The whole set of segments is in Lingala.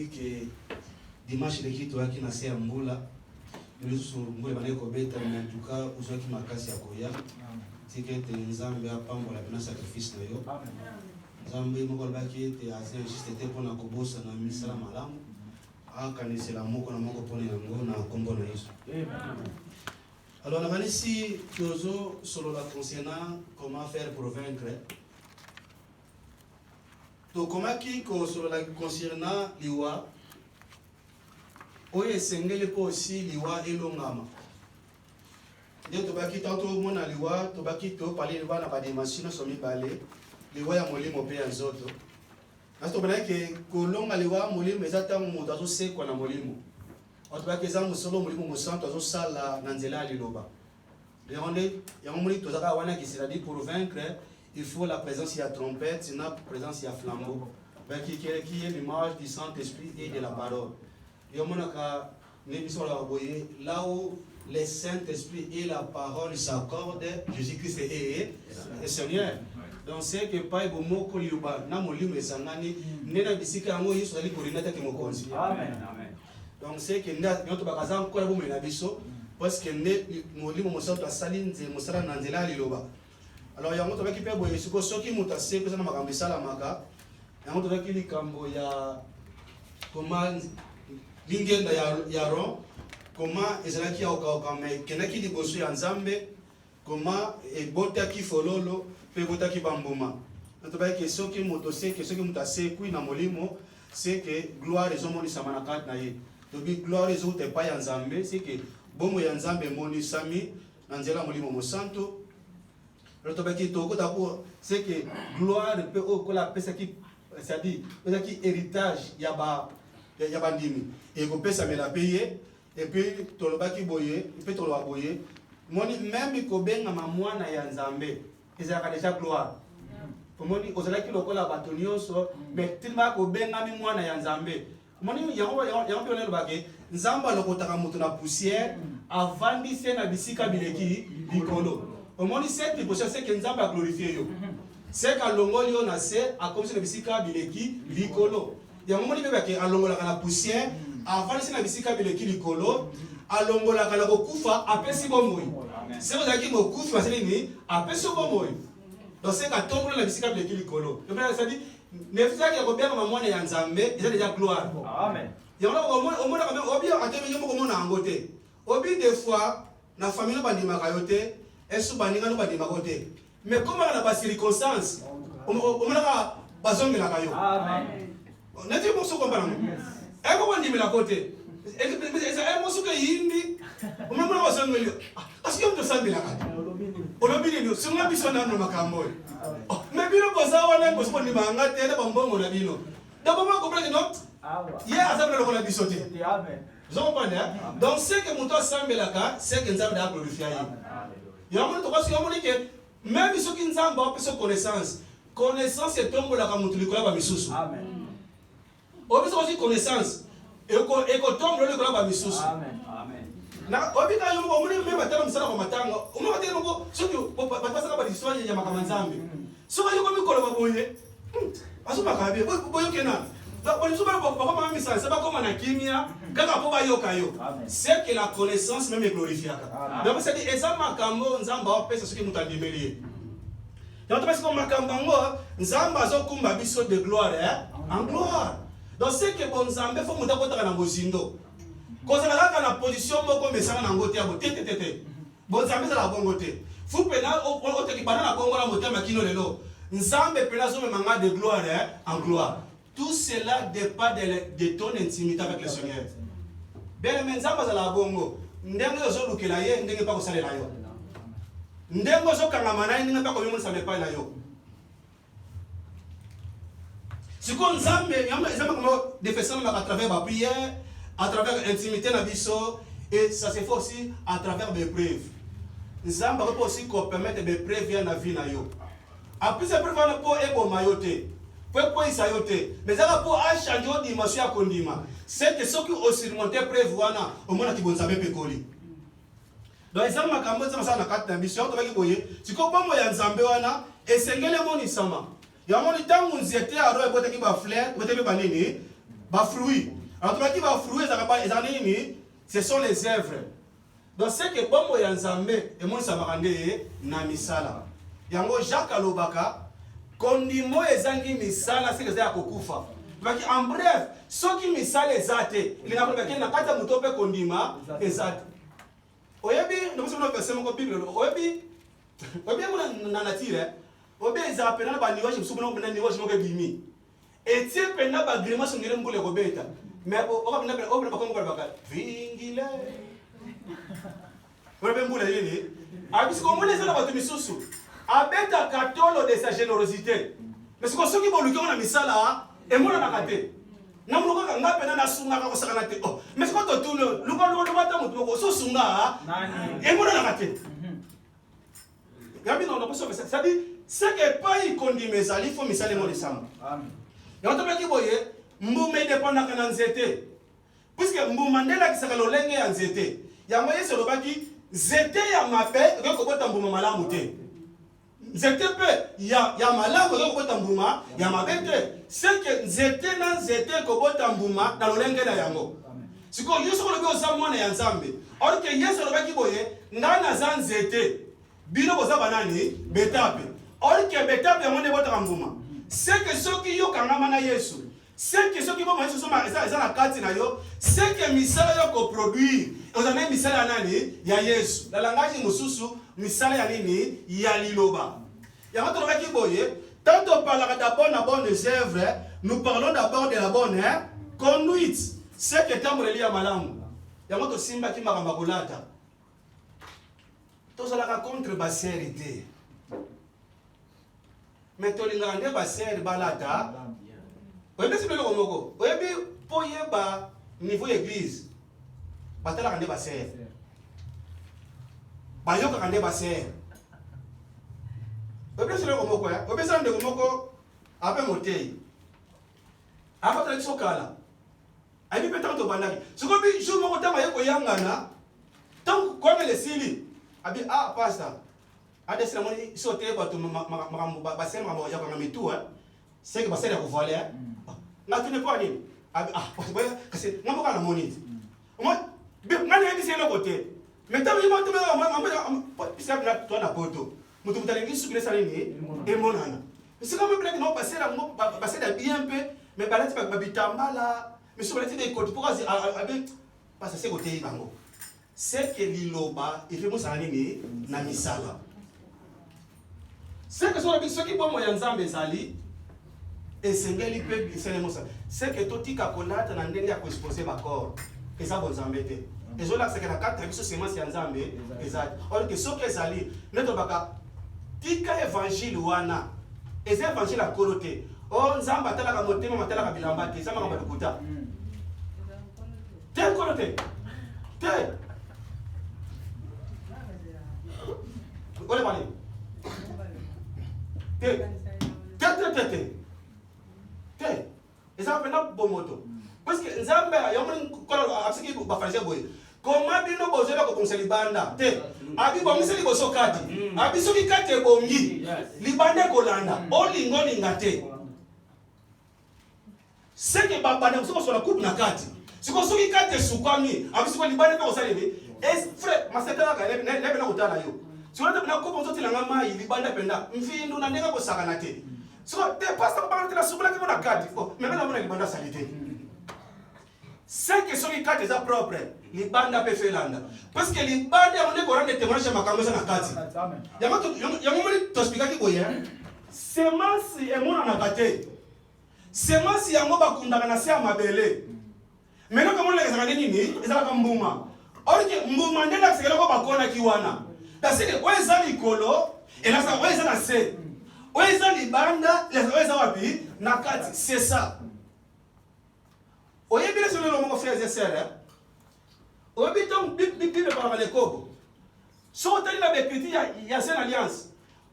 dit que dimanche les kitu yaki na sea mbula nous sommes mbula bana ko beta mais en tout cas uzoki makasi ya koya c'est que te nzambe apambola bina sacrifice na yo nzambe moko baki te asia juste te pona ko bossa na misala malamu akanisela moko na moko pona yango na kombo na Yesu. Alors, on a ici toujours sur la concernant comment faire pour vaincre. Donc, comment qui sur la concernant l'iwa, oye sengele ko aussi l'iwa et l'ongama. Donc, tu vas quitter tout le monde à l'iwa, tu vas quitter parler l'iwa na pas des machines sur mi balé, l'iwa ya moli mo pe ya zoto. Parce que tu vas que kolonga l'iwa moli mais ça tant mo dazo se ko na moli mo. On va que ça mo solo moli mo santo dazo sala na nzela liloba. Il y a un moment qui s'est dit pour vaincre, il faut la présence de la trompette, la présence de la flambeau, qui est l'image du Saint-Esprit et de la parole. Il y a un moment là où le Saint-Esprit et la parole s'accordent, Jésus-Christ est le Seigneur. Donc c'est que pas de mots que l'on a, n'a pas de sangani, n'est pas de bisika ngo Yesu ali korinata ke mokonzi. Amen. Donc c'est que nous bakazan ko la bomo na biso. Parce que nous sommes salins et nous sommes dans liloba. Alors, il y a un autre qui peut boire. Ce qui est mutassé, que ça n'a pas de salamaka. Il y a un autre qui dit ya comment l'ingen yaron, comment ezalaki ya okame, kenaki di bosu ya nzambe, comment ebota ki fololo, pe bota ki bambuma. Notre bail que ce qui est mutassé, que ce qui est mutassé, qui na molimo, c'est que gloire les hommes ni samanakat na ye. Donc gloire les autres pas ya nzambe, c'est que bomo ya nzambe moni sami na nzela molimo mo santo roto baki toko tapo c'est que gloire peut o la pesa qui c'est-à-dire pesa qui héritage ya ba ndimi et ko pesa me la payer et puis to lo baki boye et puis to lo boye moni même ko benga mamwana ya nzambe ezaka déjà gloire pour moni ozala ki lokola batonioso mais tellement ko benga mi mwana ya nzambe moni yango le baki nzamba lokotaka mutu na poussière avandi se na bisika bileki likolo omoni cette position c'est que nzamba glorifier yo c'est ka longoli yo na se a comme se na bisika bileki likolo yango moni beba ke alongola na poussière avandi se na bisika bileki likolo alongola kala kokufa apesi bomoi c'est vous qui mo kufa c'est ni apesi bomoi donc c'est ka tombola na bisika bileki likolo donc ça dit ne fisa ke ko bien mwana ya nzambe eza déjà gloire. Amen. Il y a quand même obi atemi yomo komo na ngote obi des fois na famille no bandima kayote esu baninga no bandima kote mais comment na ba circonstance omona bazongela kayo. Amen. Nati mo so comprendre e ko bandima la kote e mo so ke yindi omona bazongela asi yo to sambela kati olobini no sunga biso na no makambo mais bino boza wana boso bandima ngate na bambongo na bino d'abord moi comprendre non. Yeah, ça veut dire qu'on a bisoté. Vous comprenez? Donc, c'est que mon temps semble là, c'est que nous avons glorifié. Il y a un moment que même ceux qui nous ont pas connaissance, connaissance est tombé là comme tu le connais pas misous. Amen. On peut aussi connaissance et qu'on tombe là le connais pas misous. Amen. Amen. Na obi ka yo mo même batalo msala kwa matanga. Umo batelo ngo soki batasa ka ba histoire ya makamanzambe. So ka yo ko mikolo baboye. Aso makabe boyo kenan. Donc, c'est que la connaissance même est glorifiée. Donc, c'est dit, et ça, Makambo, Nzamba, c'est ce qui nous a démêlé. Donc, parce que Makambo, Nzamba, Zokumba, biso de gloire, en gloire. Donc, c'est que bon Nzamba, il faut que nous ayons un bozindo. Quand on a la position, on met ça dans le côté, bon Nzamba, c'est la bonne côté. Faut que nous ayons un Congo, Nzamba, de gloire, en gloire. Tout cela dépend de ton intimité avec le Seigneur. Bien, mais Nzamba za la bongo. Ndengo zo lukela ye, ndenge pa ko salela yo. Ndengo zo kangamana ye, ndenge pa ko yomo samepa la yo. Si kon Nzambe, yamba comment de faire ça à travers la prière, à travers l'intimité na biso et ça se fait aussi à travers des preuves. Nzamba peut aussi permettre des preuves na vie na yo. Après ces preuves na po ebo mayote. Pourquoi il s'ayote? Mais ça va pour changer de dimension à Kondima. C'est que ceux qui ont surmonté prévoient au moins qui vont savoir pécoli. Donc, ils ont ma caméra, ça n'a pas d'ambition. Tu vas y voir. Si tu comprends, moi, il y a un zambéwana et c'est que les monis sama. Il y a un moment où on était à l'eau et on était à fleur, on était à banini. Bah fruits. Alors tu vas dire bah fruits ce sont les œuvres. Donc c'est que bon moyen Nzambe et moi ça m'a rendu na misala. Yango Jacques Alobaka kondimo ezangi misala c'est que ça kokufa. Donc en bref, ceux qui misala ezate, il n'a pas na kata mutope kondima ezate. Oyebi, nous sommes dans verset mon Bible. Oyebi na natire. Oyebi ezapena ba niwa je subona na niwa je mo bimi. Et tu pena ba grima so ngire mbule kobeta. Mais on va venir on va pas vingile. On va mbula yini. Abisi ko mona sala ba misusu. Abeta katolo de sa générosité. Mais ce que ceux qui vont lui na misala et mona na kate. Na muloko nga pena na sunga ka kosakana te. Oh, mais ce que tout le luko bata mutu ko so sunga nani. Et mona na kate. Gabi non pas ça dit c'est que pas y condime ça, il faut misala mo desamba. Amen. Yanto baki boye mbume dépendant kana nzete. Puisque mbumandela kisaka lolenge ya nzete. Yango yeso lobaki zete ya mabe ko bota mbuma malamu te. Nzete pe ya malamu ko bota mbuma ya mabe te. C'est que nzete na nzete ko bota mbuma na lolenge na yango. Siko yeso ko lobi osamwana ya Nzambe. Or que yeso lobaki boye ndana za nzete. Bino boza banani betape. Or que betape yango ne bota mbuma. C'est que ceux qui ont kangama Yesu, c'est que ceux qui vont manger sur ma ça la carte na yo, c'est que misala yo ko produire. On a même misala nani ya Yesu. La langage mususu misala ya nini ya liloba. Ya watu waki boye, tant on parle d'abord de bonnes œuvres, nous parlons d'abord de la bonne conduite. C'est que tant ya malamu. Ya watu simba ki makamba kolata. To sala contre baserité. Mais tu as un bassin de balata. Oui, mais c'est le mot. Oui, mais pour y avoir niveau église, tu as un bassin. Tu as un bassin. Oui, mais c'est le mot. Oui, mais c'est le mot. Après monter. Après tu as un sokala. Aïe, mais tant que banaki. Ce que je me retrouve avec Oyangana. Tant que les sili. Abi ah pasteur. Ade sila moni sote batu basema mama ya kwa mitu c'est que basema ko voler na tu ne pas ni ah parce que ngamo kana moni moi ngani ndi c'est le côté mais tabi mo tu me pisa na to na poto mutu mutalengi sukile sala ni e monana c'est comme blague non basema mo basema bien peu mais balati ba bitambala mais sur balati des côtés pourquoi avec parce que c'est côté bango c'est que liloba il fait mo sala ni na misala. C'est que ceux qui vont à Nzambe zali et sengeli pe c'est que toti kakolata na ndenge ya ko exposer ba corps et ça bon Nzambe te et zo la c'est que la carte biso semence ya Nzambe exact or que ceux qui zali neto baka tika évangile wana et c'est évangile à kolote oh Nzambe atala ka motema matala ka bilamba te ça maka balukuta te kolote te ole bali et ça fait un bon moto. Parce que Nzambe, il y a un qui va faire boy. Comment bino bozela ko konseli banda? Te. Abi bomiseli boso kati. Abi soki kati bongi. Libanda kolanda. Olingo lingate. C'est que baba na so la coupe na kati. Siko soki kati sukwami. Abi siko libanda ko salebe. Es frère, masetala ka lebe na kutala yo. Si on a bien compris que la maman il libanda penda, mfindu na nenga ko sakanate. So te pasta ba la subula ki mona kati. Oh, mais na mona libanda salite. C'est que soki kati za propre, libanda pe felanda. Parce que libanda on est ko rendre témoignage makambo na kati. Yamo moni to expliquer ki boye. Semence e mona na kate. Semence yango bakundaka na se amabele. Maintenant comment les zanga nini? Ezala ka mbuma. Or que mbuma ndela sekela ko bakona ki wana. Parce que oeza likolo et là ça oeza na se. Oeza libanda, les oeza wapi na kati, c'est ça. Oyebi le solo mon frère et sœur. Oyebi donc bible par le kobo. So tali na bekiti ya sen alliance.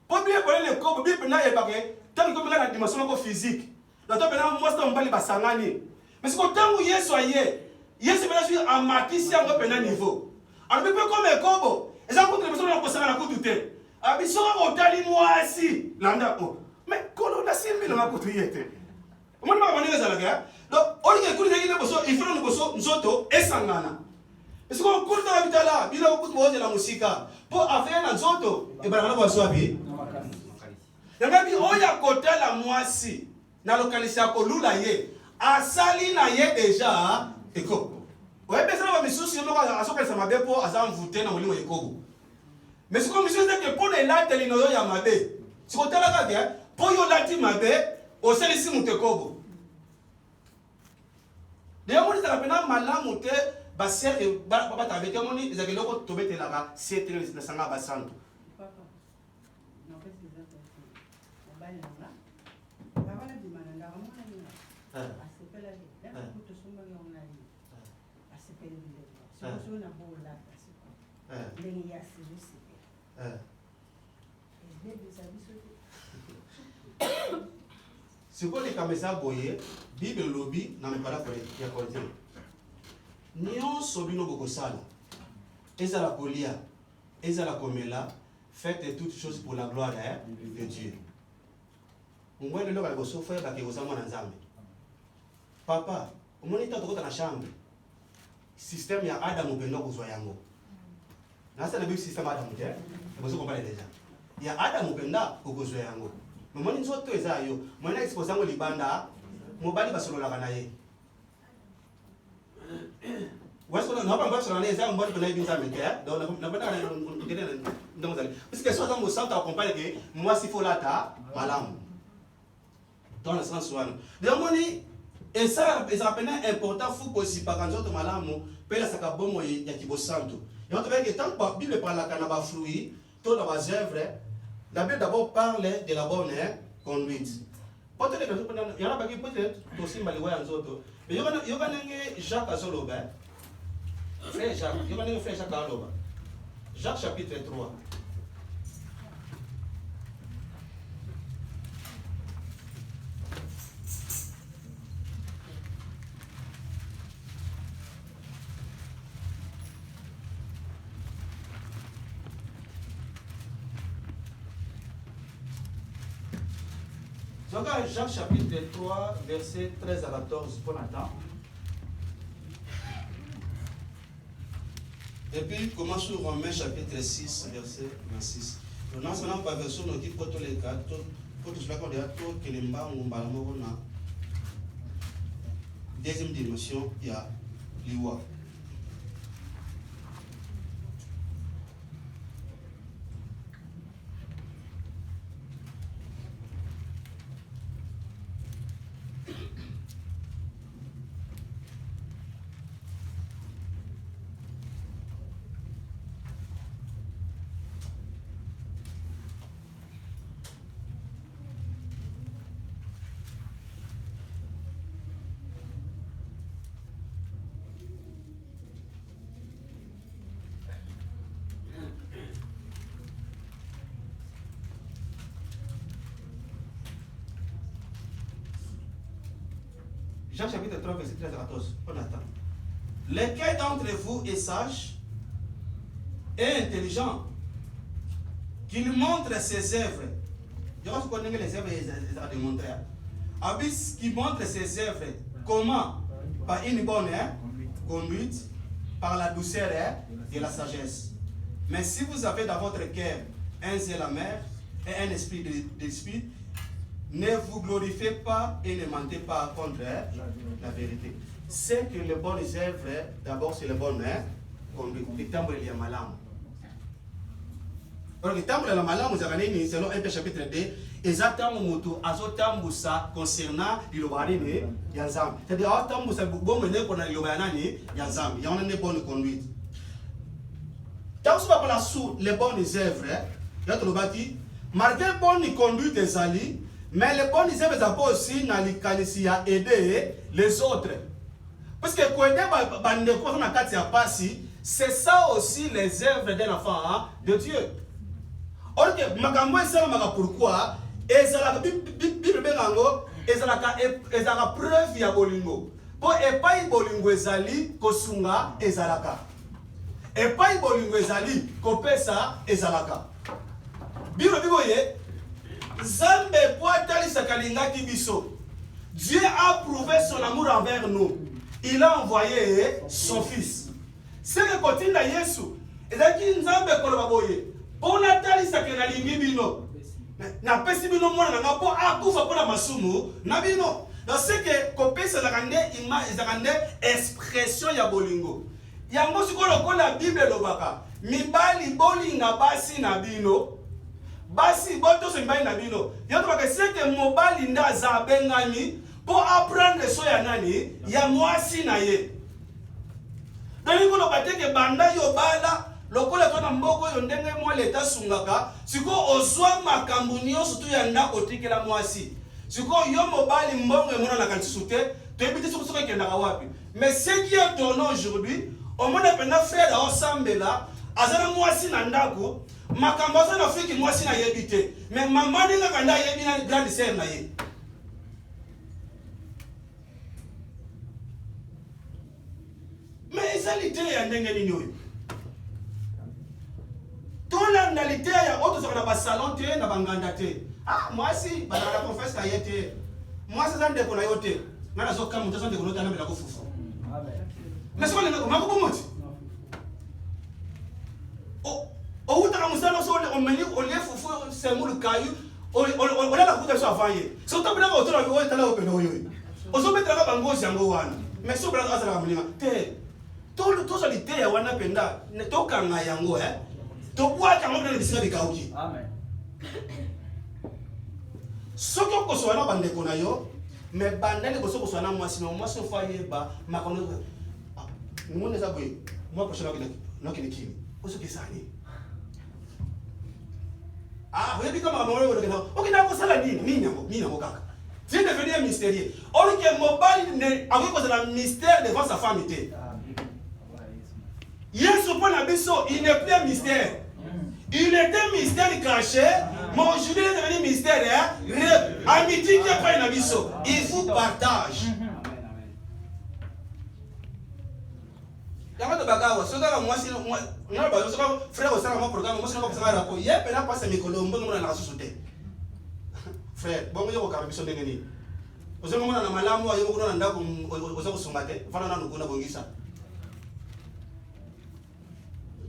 Pour bien parler le kobo bible na ebake, tant que na dimension ko physique. Donc to bena moi sto mbali basangani. Mais c'est que tant Yesu aye, Yesu bena suis en matisi en pena niveau. Alors peu comme le kobo et ça contre les personnes qui ont la coupe de abiso otali mwasi landa ko mais kolo na simbi na kutu yete. Moi ma manière ça la gars. Donc on est écoute nzoto esangana. Parce qu'on court dans la vitala, il a beaucoup de choses de la musique. Pour affaire la nzoto, et ben on va voir bien. Yangabi oya kota la mwasi na lokalisa ko lula ye. Asali na ye déjà eko. Ouais, mais ça va me soucier moi à ce que ça m'a bien pour azam voter na molimo yekobo. Mais ce que je dis que pour les lattes les noyo ya mabe. Si ko tala ka bien, pour yo lati mabe, o selisi mutekobo. D'ailleurs, on dit que la malamu te baser ba avec moni ezaki loko tobetela ka c'est le sanga basanto. C'est quoi les caméras boyé, Bible lobby, n'a même pas la collecte. Nion sobino bokosala. Eza la kolia, eza la komela, faites toutes choses pour la gloire de Dieu. Mwen le loka boso faire ba ke ozama na nzambe. Papa, omoni ta tokota na chambre. Système ya Adam obendo kozwa yango. Na sa na bi système Adam te, e boso comprendre déjà. Ya Adam obenda kozwa yango. Omoni nzoto eza yo, mwana expose yango libanda, mobali basolola kana ye. West on n'a pas besoin d'aller à un bon pour les amis, donc n'a pas dans parce que soit dans mon centre accompagne que moi s'il faut la ta malam dans le sens où donc on dit et ça est important fou aussi par quand autres malam pela saka bomo ya kibosanto et on te que tant que Bible parle la canaba fruit tout dans les œuvres la Bible d'abord parle de la bonne conduite peut-être il y en a pas qui peut-être aussi maliwa en autres mais il y a Jacques Azoloba. Frère Jacques, il y a un frère Jacques Azoloba. Jacques chapitre 3. Jacques chapitre 3, verset 13 à 14, pour l'instant. Et puis, commence sur Romains chapitre 6, verset 26. Donc, dans ce moment, pas version, nous dit pour tous les cas, pour tout cela qu'on dit à tout, que les mbans ou mbalamoro na deuxième dimension, il y a l'iwa. Jacques chapitre 3, verset 13 à 14. On attend. Lequel d'entre vous est sage et intelligent, qu'il montre ses œuvres. Je pense qu'on connaît les œuvres à démontrer. Abyss qui montre ses œuvres. Comment? Par une bonne conduite, par la douceur et la sagesse. Mais si vous avez dans votre cœur un zèle amer et un esprit d'esprit, ne vous glorifiez pas et ne mentez pas contre la vérité. C'est que les bonnes œuvres, d'abord c'est les bonnes conduites. Le temple il y a malam. Alors le temple de la malam, vous avez selon 1 chapitre 2, exactement moto azotambusa concernant l'ilobani yanzam. C'est-à-dire azotambusa bon mener qu'on a l'ilobani yanzam. Il y en a des bonnes conduites. Tant que vous sur les bonnes œuvres, il y a tout le bâti. Malgré bonne conduite des alliés. Mais les bonnes œuvres sont aussi dans les qualités à aider les autres. Parce que pour aider c'est ça aussi les œuvres d'un enfant de Dieu. Or que makambo esala pourquoi ezala Bible bengango ezala preuve ya bolingo. Po epai bolingo ezali kosunga ezalaka. Epai bolingo ezali kopesa ezalaka. Bible biboye Zambe poitali sakalinga kibiso. Dieu a prouvé son amour envers nous. il a envoyé son fils. C'est le côté de Yesu. Et donc, il nous a dit que pour Nathalie, ça que na lingi bino. Na pesi bino mwana na po akufa pour la masumu na bino. Donc c'est que kopesa la rende image la rende expression ya bolingo. Yango sikolo ko la Bible lobaka. Mibali bolinga basi na bino. Basi boto se mbali na bino. Yoto baka c'est que mobali nda za bengani pour apprendre so ya nani ya mwasi na ye. Donc il ko bateke banda yo bala lokola tona mboko yo ndenge mwa leta sungaka siko ozwa makambo nyonso tu ya ndako tikela mwasi siko yo mobali mbongo emona na kantisu te toyebi siko soko ekendaka wapi. Mais ce qui est étonnant aujourd'hui omona pena frère aosambela aza na mwasi na ndako makambo aza na fiki mwasi na yebi te mais mama ndenge kanda yebi na grande sœur na ye. Mais ezalite ya ndenge nini oyo tola ndalité ya auto za ba salon te na banganda te. Ah mwasi bana la confesse ka yete mwasi za ndeko na yote ngana zo kama mtazo ndeko nota na bila kufufu. Amen. Mais sio ndeko makubo moti o uta musana so on meni o le fufu c'est mu le caillou o la kuta so avaye so to bina ko to la ko tala o peno yo o so betra ka bangozi yango wana mais so bra ka sala mlinga te to so lité ya wana penda to kanga yango to kwa kanga bina bisika bikauki. Amen. Soki okoswana bandeko na yo mais bandele boso koswana mwasi na mwasi ofaye ba makono ngone za boye mwa koswana na kini oso kisani webi kama mwa wala kana okina kosala nini minyango kaka c'est devenu un mystérieux or que mobile ne akoko za mystère devant sa femme te. Yesu pour la biso il n'est plus un mystère. Il était mystère caché, mais aujourd'hui il est devenu mystère. Amitié qui est pas un abisso. Il vous partage. Yamato bagawa, so that moi si moi ba so frère au salon programme moi si ko sanga rapport yé pena passe mikolo mbongo na rasusute. Frère, bongo yo ka biso ndenge ni. Ozo ngona na malamu ayo ngona ndako ozo kusungate, fana na ngona bongisa.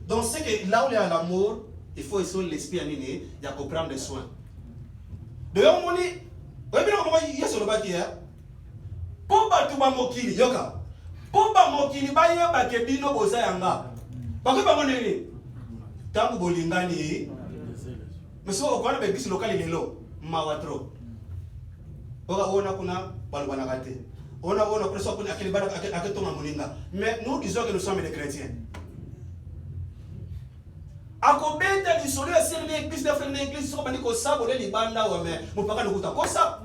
Donc c'est que là où il y a l'amour, il faut essayer l'esprit animé, il y a comprendre les soins. D'ailleurs, on dit, oui, bien, on va y aller sur le bâti, pour battre ma mokili, yoka, pour battre mokili, bah, y'a pas que bino bosa yanga. Parce que bah, on est tant que bolingani, mais si on voit le bis local, il est là, mawatro. On a kuna balwana gâté. On a presque qu'on a quel bar à que ton moninga. Mais nous disons que nous sommes des chrétiens. Akobeta lisolo ya sirle église de frère l'église so bani ko sabo le libanda wa me mupaka nokuta ko sa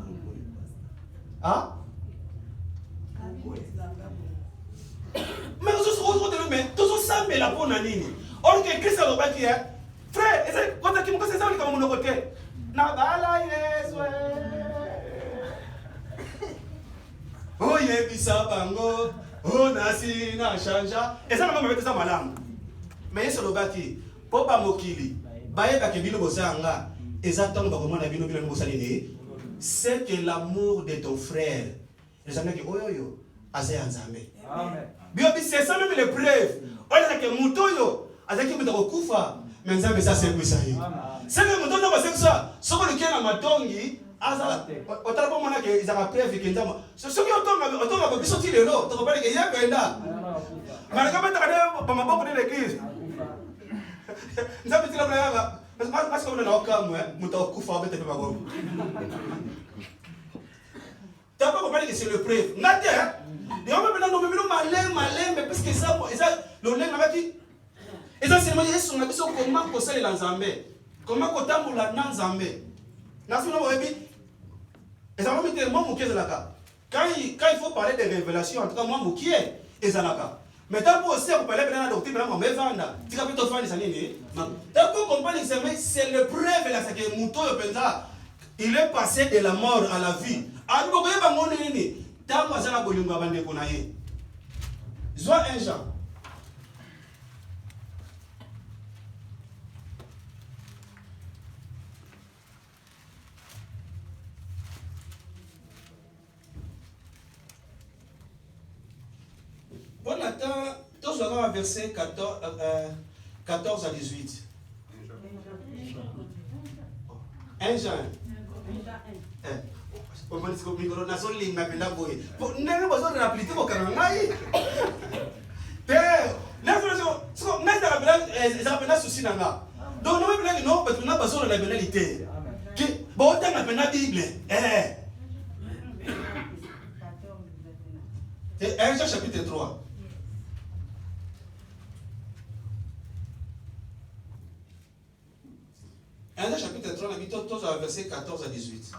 mais on se mais tout ça mais la pona nini or que Christ a lobaki frère est quand tu me conseilles ça comme mon côté na bala yesu oh yebisa bango oh nasi na chanja et ça na mama ça malamu mais yesu lobaki popa mokili bayeba ke bino bosanga exactement bakomona bino bino bosalini c'est que l'amour de ton frère les amis que oyoyo azay nzambe. Amen. Bio bi c'est ça même les preuves on que mutoyo azaki mutako kufa mais nzambe ça c'est quoi ça c'est que mutoyo ba c'est ça soko le kena matongi azala otala po mona ke izaka preuve ke nzambe so soki otonga ba biso ti lelo to ko bale ke yebenda maraka bataka ba maboko de l'église nzambe tila mwana parce que on a okamwe mutakufa bete pe bago tapa ko bale que c'est le preuve ngate et on peut non malin mais parce que ça le lenga baki eza c'est moi yesu na biso comment ko sala nzambe comment ko tambula na nzambe na fino mo ebi eza mo mite mo mukezalaka quand il faut parler de révélation en tout cas moi mukie ezalaka. Mais tant pour aussi on parler de doctrine là on me vendre tu as plutôt faire ça nini tant pour comprendre c'est le preuve là c'est que muto yo penza il est passé de la mort à la vie a bo yeba ngone nini tant moi ça na bolingo bande ko na ye Joie 1 Jean tozwaka verset 14 à 18. 1 Jean. Mikoro nazolinga mpenda boye ndenge bozorapelite kokanga ngai te ezaka mpena susi na nga donc nomi mpenaki no bato na bazolola mpendali te botanga mpena bible 1 Jean chapitre 3. Chapitre 3, on habite tous au verset 14 à 18.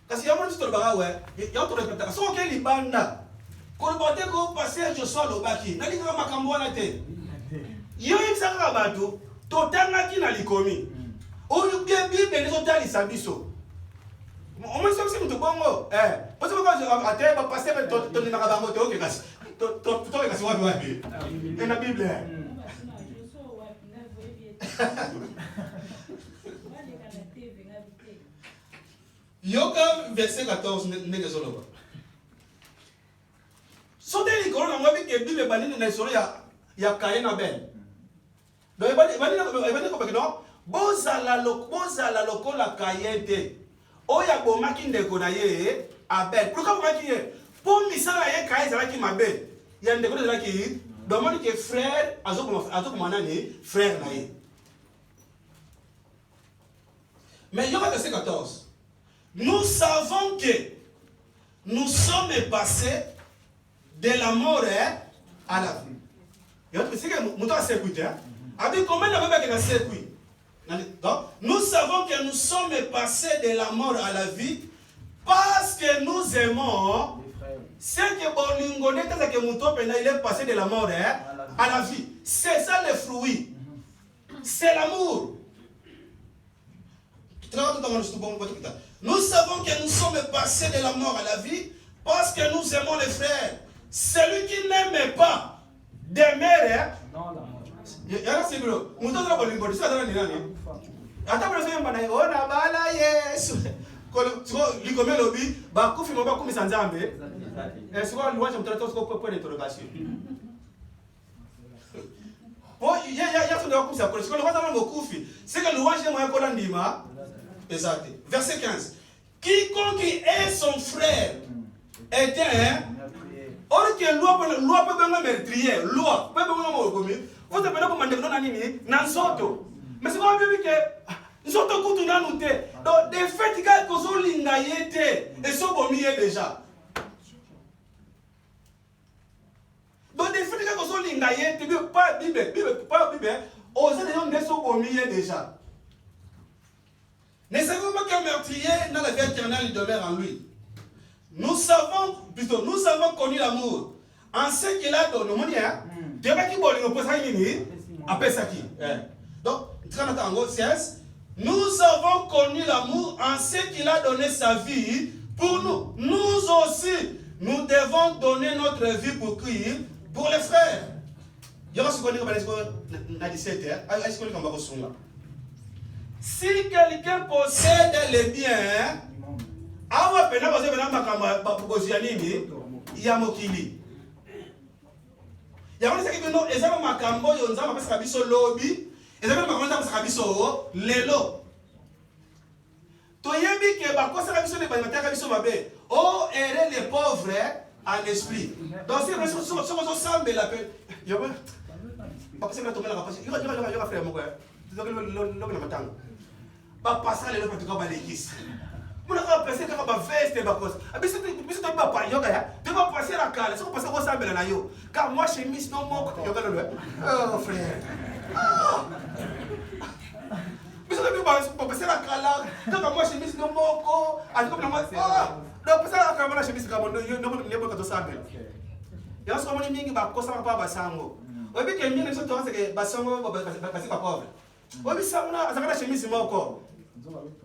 Parce qu'il y a un petit baga ouais, il y a un autre répétition. Si on est libanda, quand on partait qu'on passait Joshua Lobaki, n'a dit que ma camboana te. Yo il s'en va bateau, totanga qui n'a likomi. On lui bien bien les autres ali sabiso. On me semble que c'est tout bongo. Parce que quand je attends, va passer avec ton nagabango te ok kasi. Toi kasi wa wapi. Et la Bible. Yoka verset 14 ndenge zoloba. Sote likolo na mwabi ke Bible banini na solo ya Kain na Abel. Donc ebani ko bekino bozala lokola Kain te. Oya bomaki ndeko na ye Abel. Pourquoi bomaki ye? Po misala ye Kain zalaki mabe. Ya ndeko zalaki domoni ke frère azokoma nani frère na ye. Mais yoka verset 14. Nous savons que nous sommes passés de la mort à la vie. Nous savons que nous sommes passés de la mort à la vie parce que nous aimons. C'est que il est passé de la mort à la vie. C'est ça le fruit. C'est l'amour. Nous savons que nous sommes passés de la mort à la vie parce que nous aimons les frères. Celui qui n'aime pas demeure. Verset 15. Quiconque est son frère est un. Or que loi peut pas meurtrier, loi peut pas me vous avez pas demandé non animi, nansoto. Mais c'est pas bien que nous autres coups nous nous té. Donc des faits que kozo linga yete et so bomié déjà. Donc des faits que kozo linga yete pas Bible, pas Bible, osez de so bomié déjà. Ne savons pas qu'un meurtrier dans la vie éternelle demeure en lui. Nous avons connu l'amour en ce qu'il a donné. Donc, nous avons connu l'amour en ce qu'il a donné sa vie pour nous. Nous aussi, nous devons donner notre vie pour qui? Pour les frères. Si quelqu'un possède les biens, awa pena bazo pena makamba bapokozia nini ya mokili. Ya kwanza kikono ezaba makambo yo nzama pesa kabiso lobi, ezaba makambo pesa kabiso lelo. Toyebi ke bakosa kabiso le banata kabiso mabe. Oh, errer les pauvres en esprit. Donc c'est parce que so sambe la pe. Yo ba. Papa c'est la tomber la papa. Yo frère moko. Donc le matang. Ba passer les lois pour l'église. Vous n'avez pas passé comme veste et bakos. Abiso to ba pa yoga ya. Tu vas passer la cale, ça va passer au sambela na yo. Car moi chemise non moko yoga le. Oh frère. Biso to ba passer la cale. Car moi chemise non moko. Ali comme moi. Donc passer la cale na chemise comme no ka to sambela. Ya so moni mingi bakosa pa basango. Obi ke mingi so to que basango ba kasi ba pauvre. Obi samuna azakana chemise moko.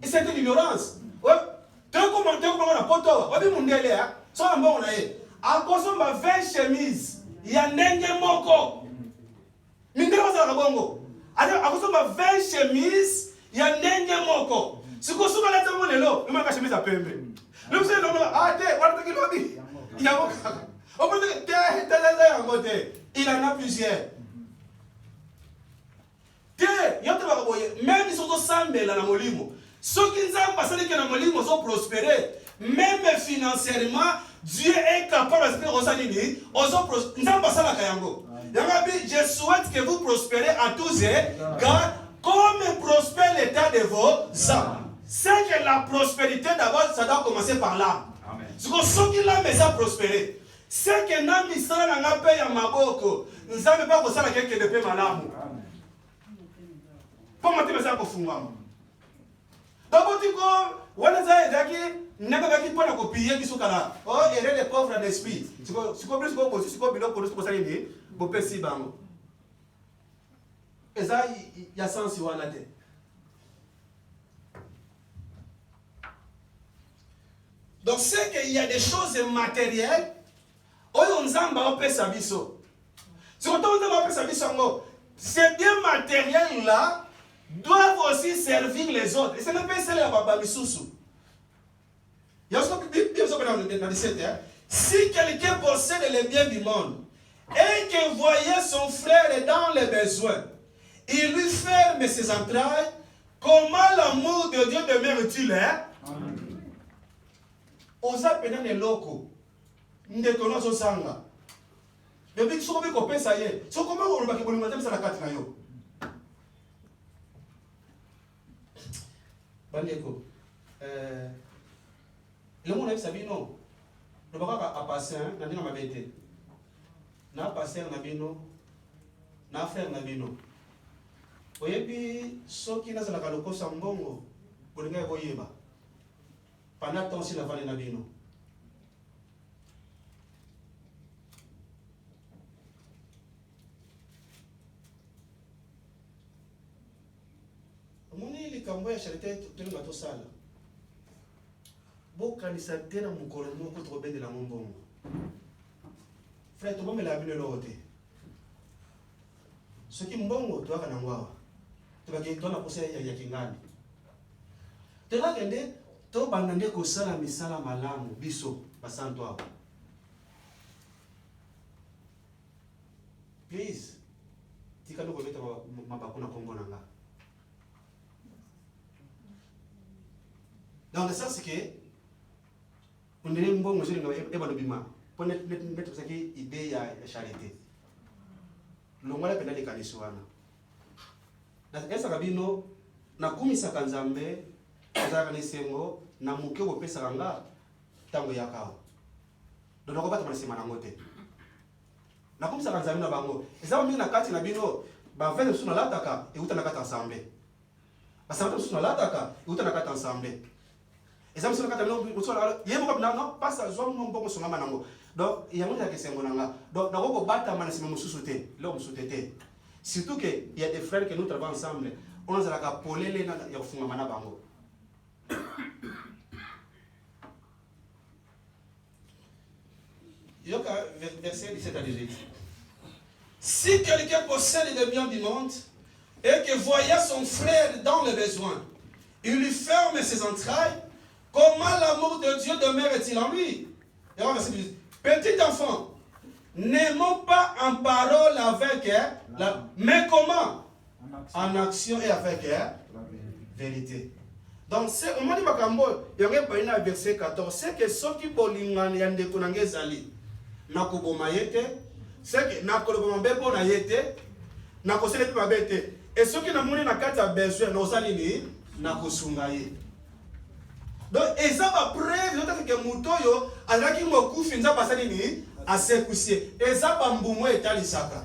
Et c'est une ignorance. Ouais. Tu comment la poto. Obi mundele ya. So na mbongo na ye. Akoso ma 20 chemises. Ya ndenge moko. Mindele za bongo. Akoso ma 20 chemises. Ya ndenge moko. Siko suka la tamo lelo. Numa ka chemise a pembe. Le mse no te wala te kilobi. Ya moko. O peut te en côté. Il en a plusieurs. Même si on s'en met dans le molimo, ceux qui ont passé que le molimo sont prospérés, même financièrement, Dieu est capable de faire aux animés, je souhaite que vous prospérez à tous égards, comme prospère l'état de vos âmes. C'est que la prospérité d'abord, ça doit commencer par là. Parce que ceux qui l'ont mis à prospérer, c'est que nous avons un pays à Maboko, nous n'avons pas besoin de quelqu'un de paix malamu. Pour moi, tu ça pour fumar. Donc, tu vois, on a dit que n'a pas qui pas copier qui sont là. Oh, il est les pauvres d'esprit. Tu vois, plus que tu vois, bilo pour ça aider, pour passer bango. Et ça, il y a sens sur la tête. Donc, c'est qu'il y a des choses matérielles. Oh, on s'en va au Pessabiso. Si on tombe dans le Pessabiso, ces biens matériels-là doivent aussi servir les autres. Et ce n'est pas celle-là, Baba Missoussou. Il y a dans 17, si quelqu'un possède les biens du monde et que voyait son frère dans les besoins, il lui ferme ses entrailles, comment l'amour de Dieu demeure-t-il? Osa pena ne loko. Ndeko no so sanga. Depuis que sokobi ko pesa ye. So comment on va ke bolingo na la carte na yo. Bandeko. Le monde sabi non. Le baka a passé na ndinga mabete. Na passer na bino. Na frère na bino. Oyebi soki na zala kaloko sambongo. Bolinga ko yeba. Pendant temps si la vallée na bino. Moni likambo ya charité tuli bato sala. Bokanisa tena mukolo moko to bende la mbongo. Frère to bomela bino lote. Soki mbongo to aka na ngwawa. To ba ke to na posa ya kingani. Tena kende to bandande kosala misala malamu biso basanto abo. Please tika no kometa mabako na kombo nanga. Dans le sens que on est mbongo jeli ngabe eba no bima pour net ça qui idée ya charité. Longwala penda de kaniswana. Na esa kabino na kumisa kanzambe azaka nesengo na muke ko pesa kanga tango yakao donc ko bata masema na ngote na kumisa kanza bino bango ezaba mingi na kati na bino ba vele suna lataka e uta na kata ensemble basaba suna lataka e uta na kata ensemble ezaba suna kata bino usola yebo ko non pas ça zo mo mbongo songa manango donc yango ya kesengo nanga donc na ko bata manasema mususu te lo mususu te surtout que il y a des frères que nous travaillons ensemble on a la polele na ya kufunga mana bango. Verset 17 à 18. Si quelqu'un possède les biens du monde et que voyant son frère dans le besoin, il lui ferme ses entrailles, comment l'amour de Dieu demeure-t-il en lui? Verset 18. Petit enfant, n'aimons pas en parole avec mais comment? En action et avec vérité. Donc, c'est au moment il y a un verset 14, c'est que ceux qui bolingan yande konange zali, na koboma yete, c'est que na koloboma bebo na yete, na kosele pe mabete, et ceux qui na moni na kati ya besoin na osali ni na kosunga ye. Donc, eza ba preuve yote que mutoyo azaki ngokufi nza basali ni asekusie. Eza ba mbumo etalisaka.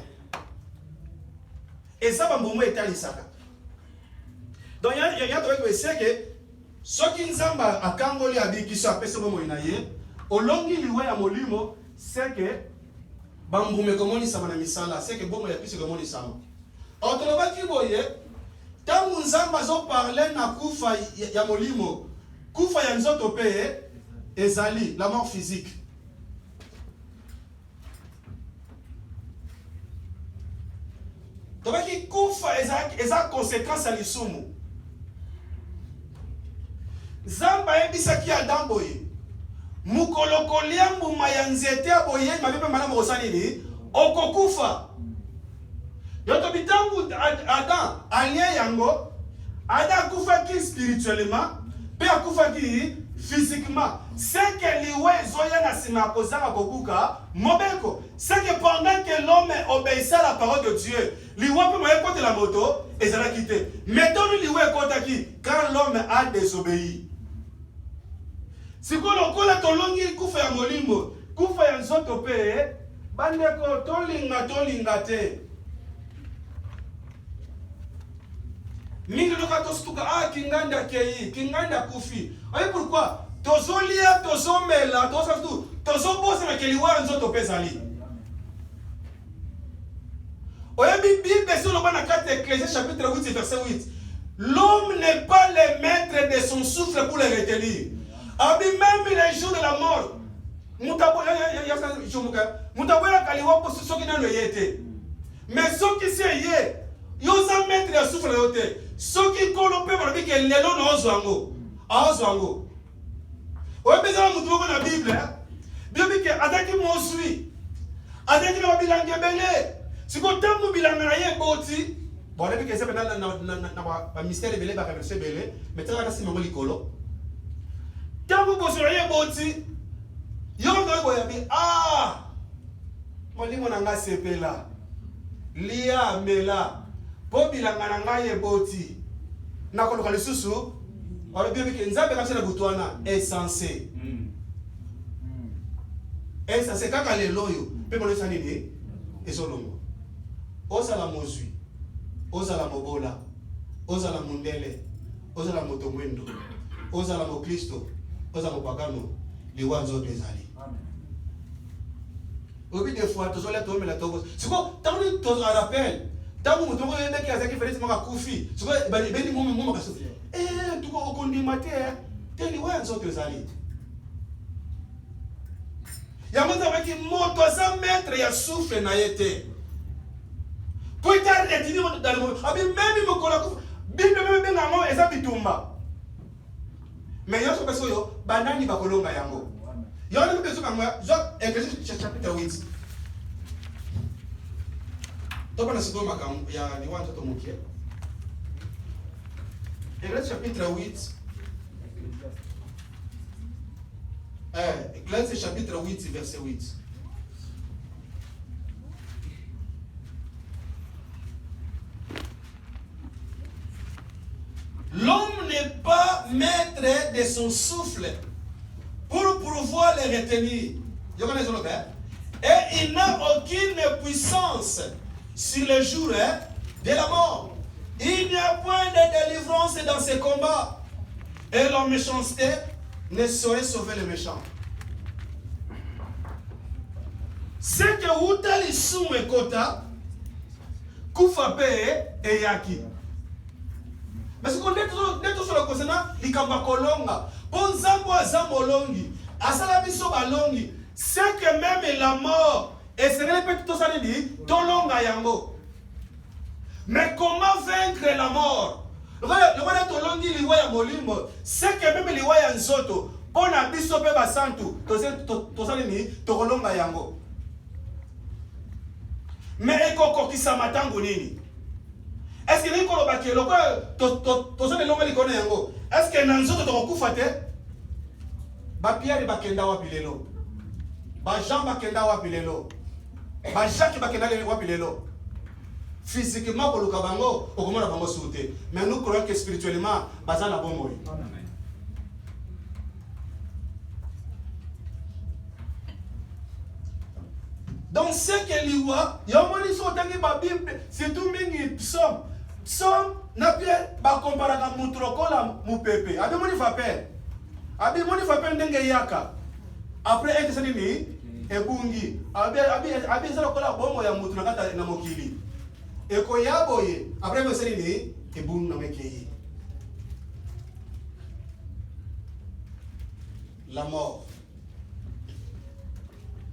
Eza ba mbumo etalisaka. Donc, il y a un verset que ceux qui nzamba akangoli abikiso apese bomo inaye olongi liwe ya molimo c'est que bambume komoni sama na misala c'est que bomo ya pise komoni sama otoloba kiboye tangu nzamba zo parler na kufa ya molimo kufa ya nzoto pe ezali la mort physique tobaki kufa eza conséquence ya lisumu. Zamba ebisaki Adam boye. Mukolo kolia mbuma ya nzete boye mabepe malamu osali ni okokufa. Yoto bitangu Adam alien yango, Adam kufa ki spirituellement, pe akufa ki physiquement. C'est que liwe zoya na sima kozanga kokuka mobeko. C'est que pendant que l'homme obéissait à la parole de Dieu, liwe pe moye kote la moto et ça l'a quitté. Maintenant liwe kota ki quand l'homme a désobéi. Si ko lokola tolongi kufa ya molimo, kufa ya nzoto pe bandeko tolinga te. Mingi loka tostuka kinganda kei, kinganda kufi. Oye pourquoi? Tozolia, tozomela, tozobosa na keliwa nzoto pezali. Oye Bible sur le ban 4 Ecclésiastes chapitre 8 verset 8. L'homme n'est pas le maître de son souffle pour le retenir. Abi même les jours de la mort. Mutaboya kaliwa po soki na lo yete. Mais soki se ye, yoza maître ya souffle yote. Soki kolo pe balobi ke lelo na ozwango. Ozwango. Oye bezala mutu moko na Bible. Bible ke ataki mosui. Ataki na bilange bele. Siko tamu bilanga na ye boti. Bon lebi ke sepe na ba mystère bele ba reverse bele. Metara na sima ngoli kolo. Tamu bosura ye boti. Yondo boya bi molimo na nga sepela. Lia mela. Po bilanga na nga ye boti. Na koloka lisusu. Ora Bible ke nzambe ka sena butwana est censé. Est censé kaka lelo yo. Pe mo lesani ni ezolomo. Ozala mozwi. Ozala mobola. Ozala mundele. Ozala motomwendo. Ozala mo Kristo. Ozala mopagano. Liwa nzoto ezali. Obi des fois tozola tomela tobos. Siko tangu to rappel. Tangu mutongo yende ki azaki felisi maka kufi. Siko beni mo kaso. Tuko okondima te. Teli wa nzoto ezali. Ya mwanza waki moto za maître ya souffle na yete. Pour être retenu dans le monde. Abi même mo kola kufa. Bible même benga ngo eza bitumba. Mais yo so peso yo banani bakolonga yango. Yo ne peso kangwa Ecclésiastes chapitre 8. Topa na siko makambo ya ni watu to mukie. Ecclésiastes chapitre 8. Ecclésiastes chapitre 8 verset 8. L'homme n'est pas maître de son souffle pour pouvoir le retenir. Et il n'a aucune puissance sur le jour de la mort. Il n'y a point de délivrance dans ces combats. Et la méchanceté ne saurait sauver le méchant. C'est que Outali Soume Kota, Koufape et Yaki. Parce qu'on est tout sur le concernant l'ikamba kolonga. Bon zambo azambo longi. Asala biso balongi. C'est que même la mort, et c'est répété tout ça dit, tolonga yango. Mais comment vaincre la mort? Le roi tolongi liwa ya molimo. C'est que même liwa ya nzoto. Bon abiso pe basantu. To ça dit, tolonga yango. Mais ekoko kisama tangu nini? Est-ce que les colobaki le quoi tozo le longa likone yango? Est-ce que nanzoto to kufa te? Ba Pierre bakenda wapi lelo? Ba Jean bakenda wapi lelo? Ba Jacques bakenda wapi lelo? Physiquement ko luka bango okomona bango souté. Mais nous croyons que spirituellement bazana bomoi. Donc ce que liwa yomoni so tangi ba Bible c'est tout mingi psaume. Psaume na pia ba comparaka mutrokola mupepe. Abi moni fapel. Abi moni fapel ndenge yaka. Après ete sanini ebungi. Abi zalo kola bomo ya mutu nakata na mokili. Eko yaboye après me sanini ebungi na mekei. La mort.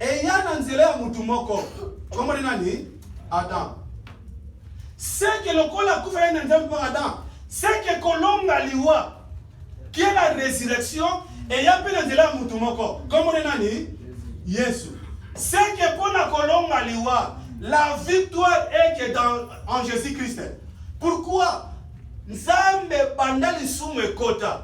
Et yana nzela ya mutu moko. Comment nani? Adam. C'est que le kola kufa yana nzela pour Adam. C'est que kolonga liwa qui est la résurrection et ya pe nzela ya mutu moko. Comment nani? Yesu. C'est que pour la kolonga liwa, la victoire est que en Jésus-Christ. Pourquoi? Nzambe banda lisumu ekota.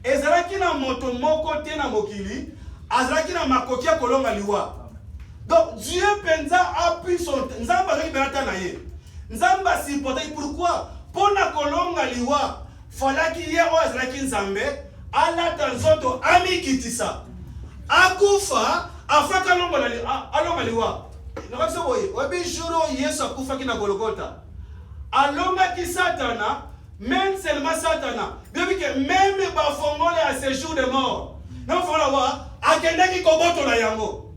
Ezalaki na moto moko te na mokili, azalaki na makoki ya kolonga liwa. Donc Dieu penza a pris son Nzamba azalaki benata na ye. Nzamba si potai pourquoi? Pona kolonga liwa, falaki ye o azalaki Nzambe, alata nzoto amikitisa. Akufa afaka alonga liwa. Nakabisa boye, wabi juro Yesu akufa kina Golgotha. Alonga ki Satana, même seulement Satana. Bien que même bafongole à ce jour de mort. Non voilà wa akendaki koboto na yango.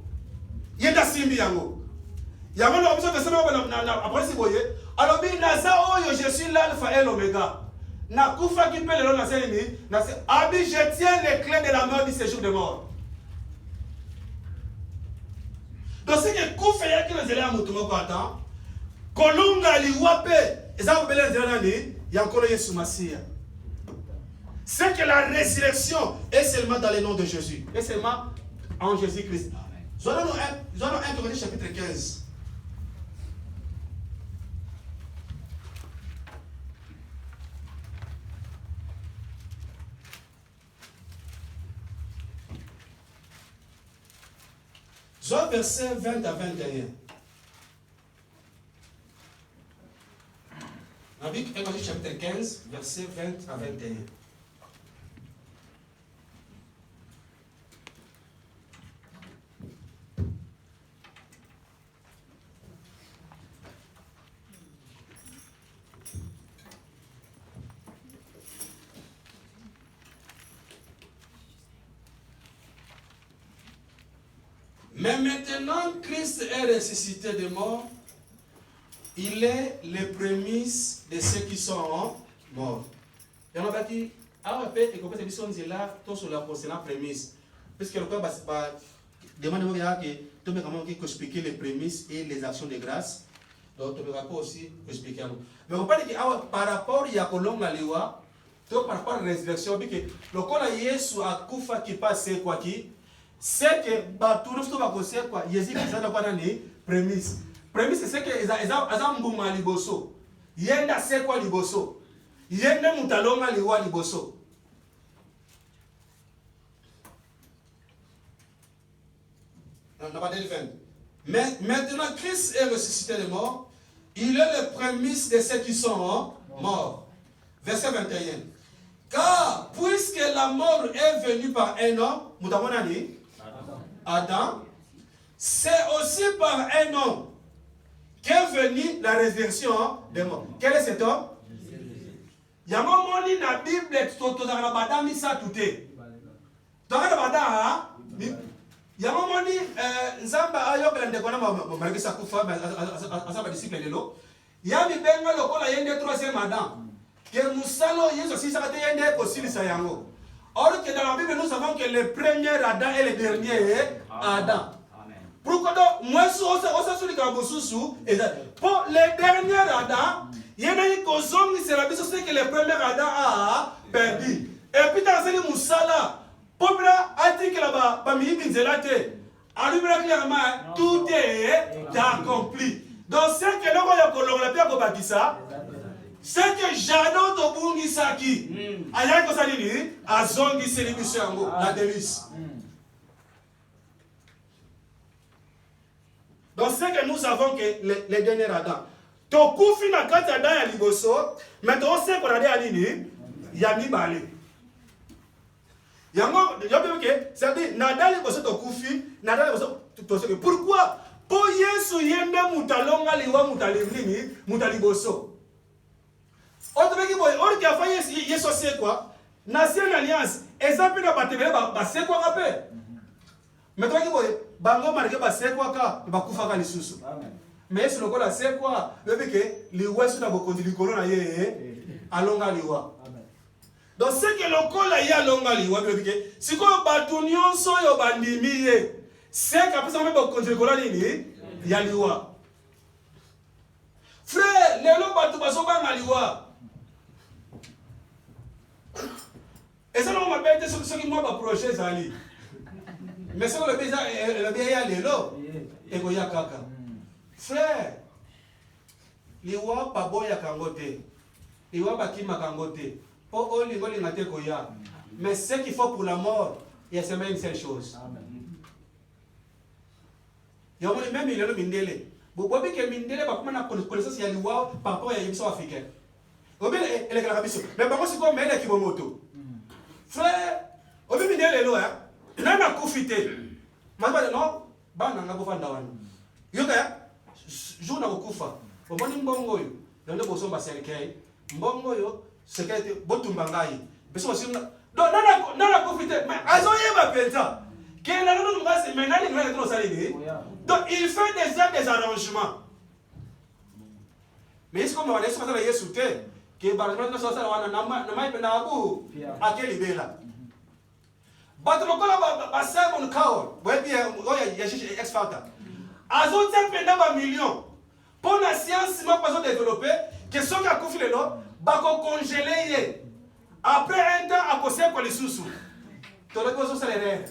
Yenda simbi yango. Yango na biso pesa na après si boye. Alors bi naza oyo je suis l'alpha et l'oméga. Na kufa ki pele lo na selini, na se abi je tiens les clés de la mort du séjour de mort. Donc c'est que kufa yaki na zela mutu moko ata. Kolunga liwape ezaba bele zela nani yankolo Yesu Masia. C'est que la résurrection est seulement dans le nom de Jésus. Et seulement en Jésus-Christ. Nous allons 1 Corinthiens chapitre 15. Jean verset 20 à 21. La Bible, Évangile chapitre 15, verset 20 à 21. Mais maintenant, Christ est ressuscité de mort. Il est les prémices de ceux qui sont morts. Il y en a qui et comme ça, ils sont là, tous sur la concernant prémices. Parce que le cas demande que expliquer les prémices et les actions de grâce. Donc, tu peux aussi expliquer. Mais on parle que par rapport à Kolonga Liwa, par rapport à la résurrection, le cas de Yesu a Kufa qui passe quoi qui c'est que tout le monde va connaître quoi Jésus qui a pas donné prémisse. Prémisse c'est que ezam mbuma liboso. Yenda c'est quoi liboso? Yenda mutalonga liwa liboso. Mais maintenant Christ est ressuscité des morts. Il est le prémisse de ceux qui sont morts. Verset 21. Car puisque la mort est venue par un homme, mutabonani Adam, c'est aussi par un homme qu'est venue la résurrection des morts. Quel est cet homme? Il y a un moment dans la Bible, il y a un moment il y a un moment il y a un troisième Adam. Que Moussalo, Yesu aussi, ça va être possible, ça y est. Or que dans la Bible, nous savons que le premier Adam et le dernier Adam. Pourquoi donc, moi, pour le dernier Adam, il y a une cause c'est la Bible que le premier Adam a perdu. Et puis, dans ce Moussala, pour a dit que là-bas, parmi les Binzelate, clairement, tout est accompli. Donc, c'est que nous avons la ça. C'est que Jado Tobungi Saki, Ayako Salini, Azongi Sélibusango, la délice. Donc c'est que nous avons que les derniers Adam. Tokufi na kati Adam ya liboso, mais on sait qu'on a dit à l'ini, Yami Bale. Yango, c'est-à-dire, Nadal liboso Tokufi, Nadal liboso Tokufi. Pourquoi? Pour Yesu yende mutalonga liwa mutalivlini, mutaliboso. Autre boy, or qui a fait Yesu c'est quoi? Nation alliance, exemple na batebele ba c'est quoi rappel? Mais toi qui boy, bango marqué ba c'est quoi ka, ba kufa ka lisusu. Mais Yesu lokola c'est quoi? Bébé que les ouest na bokondi likolo na ye alonga liwa. Donc c'est que lokola ya alonga liwa bébé que siko batu nyonso yo bandimi ye. C'est kapisa me bokondi likolo nini? Ya liwa. Frère, lelo batu basoba na liwa. Et ça, on m'appelle ceux qui m'ont approché, Zali. Mais si le bien y a l'élo, et qu'il y a caca. Frère, les wa pas boya kangote, les wa bakima kangote, pour oli ngoli ngate koya. Mais ce qu'il faut pour la mort, il y a seulement une seule chose. Il y a même il le mindele. Vous voyez que mindele va comment la connaissance il y a liwa par rapport à l'émission africaine. Vous voyez elle est grave. Mais par contre c'est comme elle qui va moto. Frère, vous voyez mindele lo hein. Nana kufite. Mama non, bana ngabo fanda wana. Yoka jour na kufa. Omoni mbongo yo. Ndio bosomba serikali. Mbongo yo sekete botumba ngai. Beso singa. Donc nana kufite. Mais azoye ba penta. Donc il fait déjà des arrangements. Mais est-ce qu'on va laisser passer les soutiens que par exemple nous sommes là na mai pena abu akeli bela. Batlokola ba Simon Cowell, ouais bien oya X Factor. Azote pena ba millions. Pour la science ma pas développer que ceux qui a confié là ba ko congeler après un temps à poser pour les sous-sous. Tu le poses sur les rêves.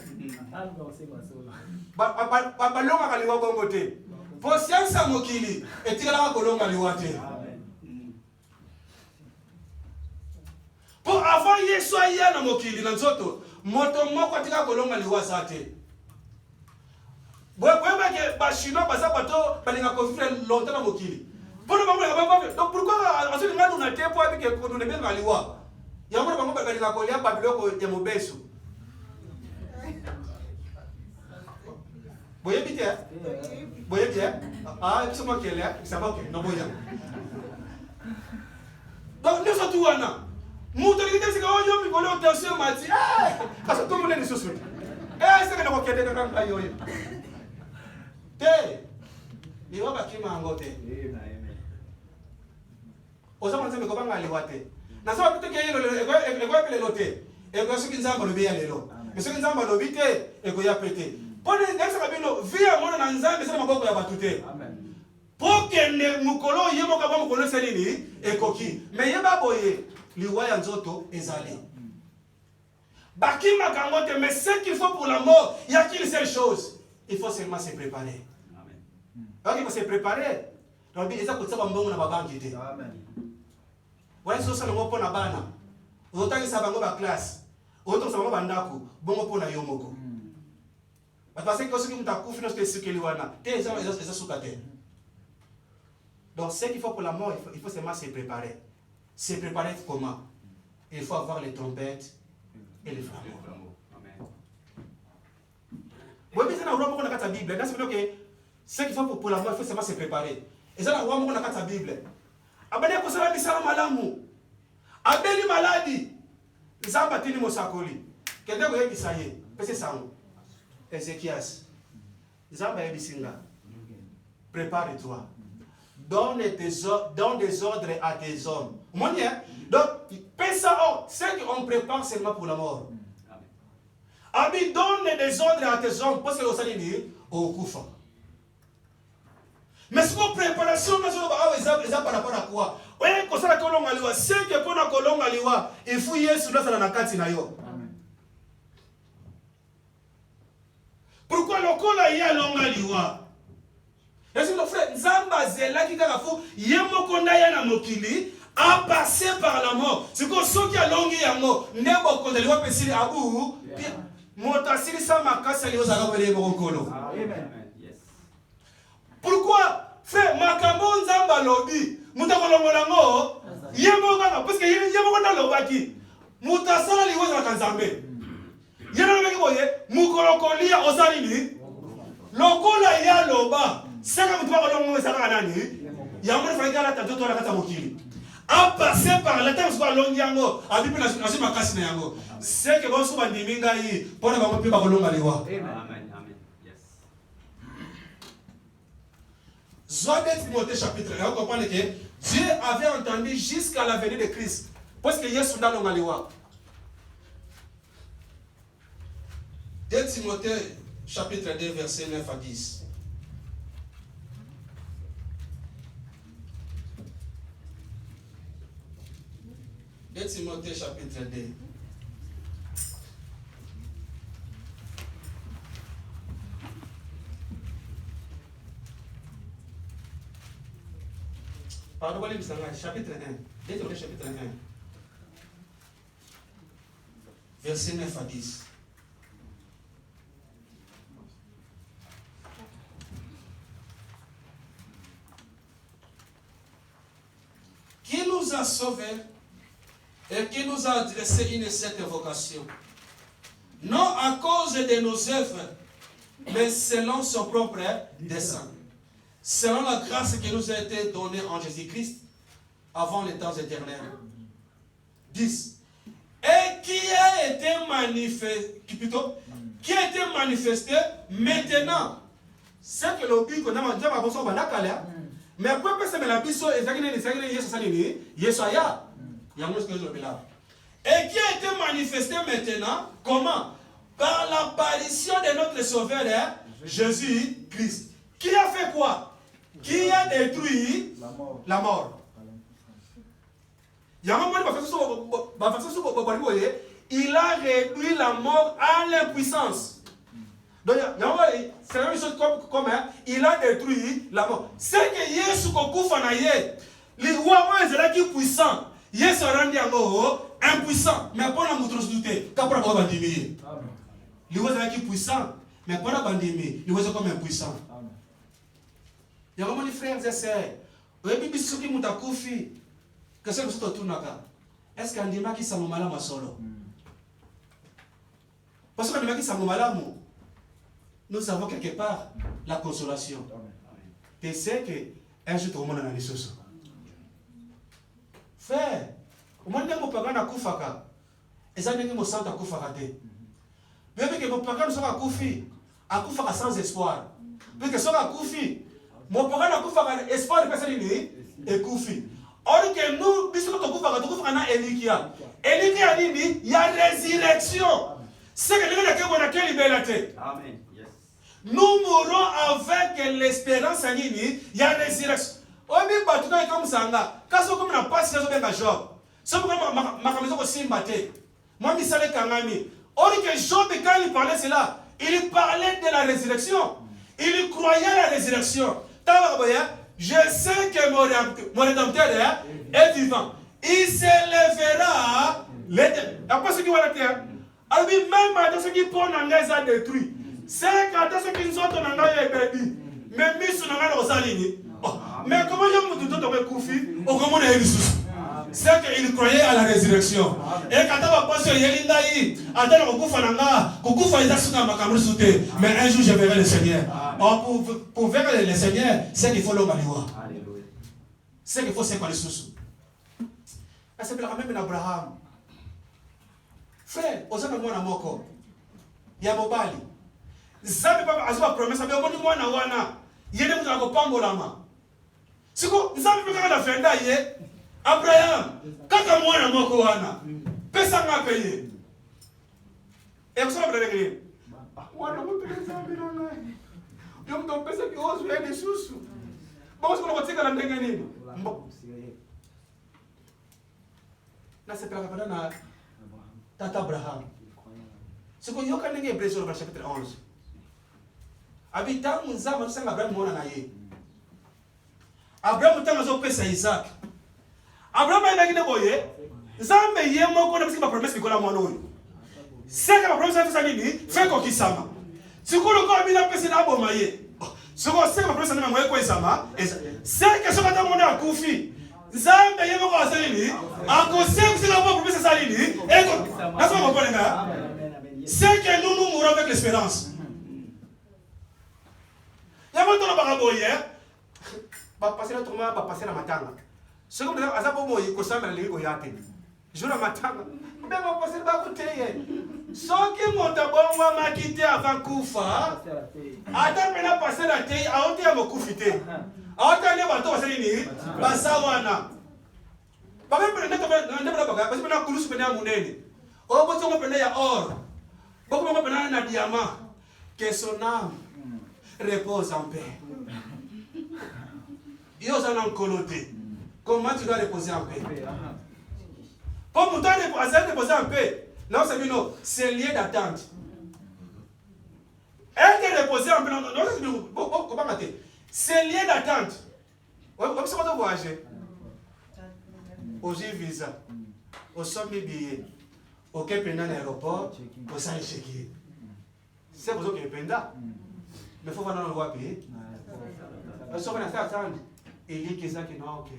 Balonga kaliwa bongo te. Po siansa mokili etikala kolonga liwa te. Po avant Yesu aya na mokili na nzoto moto moko atika kolonga liwa sa te. Bweba ke ba chinois baza bato balinga confire longtemps na mokili. Po no bango ba donc pourquoi asuli ngadu na te po abike ko ne benga liwa. Yango bango balinga kolia babiloko ya mobesu. Boye bien. Boye bien. Ah, c'est moi qui est là. Ça va, ok. Non, boye. Donc, nous sommes tous là. Nous sommes tous là. Nous sommes tous là. Parce que tout le monde est sur ce. C'est que nous sommes tous là. Il va pas qui m'a engoté. Aux hommes, nous sommes tous là. Nous sommes tous là. Nous sommes tous là. Et que ceux qui nous ont bien les lots. Mais ceux qui nous ont bien et que y a pété. Pour les gens vie à mon anzambe c'est maboko ya batute. Amen. Pour que ne mukolo yemo ka ba mukolo selini ekoki. Mais yeba boye liwa ya nzoto ezali. Bakima kangote mais ce qu'il faut pour la mort, il y a qu'une seule chose. Il faut seulement se préparer. Amen. Donc il faut se préparer. Donc il y a ko tsaba mbongo na babangi te. Amen. Wala so sala ngopo na bana. Otaki sabango ba classe. Oto sabango ba ndako, bongo pona yomoko. Parce que ce qui m'a confié dans ce qu'il y a, donc ce qu'il faut pour la mort, il faut seulement se préparer. Se préparer comment? Il faut avoir les trompettes et les flambeaux. Vous voyez, dans la Bible, ce qu'il faut pour la mort, il faut seulement se préparer. Et ça, dans la Bible, abane kusala misala malamu, abeli maladi, zambatini mosakoli, kende goye bisaye, pese sango. Ézéchias, prépare-toi. Donne des ordres à tes hommes. Donc, c'est qu'on prépare seulement pour la mort. Abi, donne des ordres à tes hommes parce que vous allez au Koufa. Mais ce qu'on préparation, par rapport à quoi? C'est que pour la colonne, il faut y aller sur la carte. Pourquoi le col a ya longa liwa? Est-ce que le frère Nzamba zela qui kaka fou yemo konda ya na mokili a passé par la mort. C'est que ceux qui a longi ya mort nebo konda liwa pesili abu motasili sa makasa liwa zaka wele mokolo. Amen. Pourquoi frère makambo Nzamba lobi mutako longola ngo yemo kaka parce que yemo konda lobaki mutasala liwa zaka Nzambe. Yena meki boye mukolokolia osalini lokola ya loba saka mutu bakolongo saka nani yango fanga la tato la kata mokili a passé par la temps soit longi yango abipe na makasi na yango c'est que bon so bandiminga yi pona bango pe bakolonga liwa. Amen. Yes. Joël Timothée chapitre 1, on comprend que Dieu avait entendu jusqu'à la venue de Christ parce que Yesu dans longa liwa. 2 Timothée, chapitre 2, verset 9 à 10. Timothée, chapitre 2. Pardon, chapitre 1. Désolé, chapitre 1. Verset 9 à 10. Qui nous a sauvés et qui nous a adressé cette vocation. Non à cause de nos œuvres, mais selon son propre dessein. Selon la grâce qui nous a été donnée en Jésus-Christ avant les temps éternels. 10. Et qui a été manifesté maintenant. C'est que le but qu'on a dit à Bonsoir Banakala. Mais pourquoi c'est la biso et qui a été manifesté maintenant, comment? Par l'apparition de notre Sauveur, Jésus-Christ. Qui a fait quoi? Qui a détruit la mort. Il a réduit la mort à l'impuissance. Donc, c'est la même chose comme il a détruit la mort. C'est que Yesu Kokufanaye, les rois qui puissant, Yesu rendu impuissant, mais pas la montrosité, capable de bandimir. Les rois qui puissant, mais pas la bandimir, les rois comme impuissant. Il y a vraiment des frères et sœurs. Vous avez vu ceux qui m'ont accoufi. Qu'est-ce que vous avez est-ce qu'un dima qui s'en malade ma solo? Parce qu'un dima qui s'en malade, nous avons quelque part la consolation. Tu sais que un jour tout le monde a des choses. Frère, au moment où on a kufaka, et ça n'est pas sans kufaka te. Même que mon papa nous soit kufaka sans espoir. Parce que soit kufi, mon papa n'a kufaka espoir de personne et kufi. Or que nous, puisque nous kufaka na Elikia. Elikia dit il y a résurrection. C'est que nous avons quelle liberté. Amen. Nous mourrons avec l'espérance à Nini, il y a résurrection. Obi batuna comme sanga, kaso comme na passe les obenga Job. C'est pourquoi ma maison aussi mbaté. Moi mi sale kangami. Or que Job quand il parlait cela, il parlait de la résurrection. Il croyait à la résurrection. Je sais que mon rédempteur est vivant. Il s'élèvera. Après ce qui va la terre. Alors même dans ce qui prend en les a détruit. C'est quand ceux qui sont en Angleterre est perdu. Mais mis sur la Rosaline. Mais comment il y a un koufi au comment on est c'est qu'il croyait à la résurrection. Et quand on va passer Yelindaï, attends, mais un jour je verrai le Seigneur. Pour voir le Seigneur, c'est qu'il faut l'homme à c'est qu'il faut c'est quoi les sous. C'est même Abraham. Frère, aux hommes à moko. Il y a Mobali. Zabe papa azwa promesse abe omoni mwana wana yene mutala ko pambolama siko nzabe peka na fenda ye Abraham kaka mwana moko wana pesa ngape ye e kusoma bidale ngene wana mo pesa bilanga yo mto pesa ki ozu yene susu bon siko ko tika na ndenge nini na sepela kapana na tata Abraham siko yoka ndenge Hébreux au chapitre 11 habitant Nzamba tusanga Abraham mwana na ye. Abraham tanga zo pesa Isaac. Abraham ina kine boye. Nzambe ye moko na bisika promesse bikola mwana oyo. Seka promesse fisa nini? Feko kisama. Sikolo ko bila pesa na boma ye. Siko seka promesse na mwana ko isama. Seka soka ta mwana akufi. Nzambe ye moko asalini. Akose kusika bo promesse salini. Eko. Naso mo polenga. Seka nous mourons avec l'espérance. Il y a un peu de temps passer la tourmente, passer la matanga. C'est comme ça, ça peut mourir, que ça me l'a dit. Je la matanga. Mais on passe le côté. Ceux qui m'ont d'abord m'a quitté avant Koufa. Attends, mais là, passer la tête, à ôter à me coufiter. À ôter à aller bateau à Séléni, Bassawana. Pas même prendre un bagage, parce que maintenant, Koulous venait à Mounene. Oh, parce qu'on prenait à or. Beaucoup de gens prenaient un diamant. Que son âme repose en paix. Ils ont un coloté. Comment tu dois reposer en paix? Pour pourtant reposer en paix. Non, c'est lié d'attente. Être reposer en paix, non, c'est lié d'attente. Vous savez comment voyager? aux visa, au sommet billet, au quai pendant l'aéroport, au salle chéquier. C'est pour ça qu'il y a penda. Mais il faut voir dans le roi payer. Parce qu'on a fait attendre. Et il y a qui n'ont aucun.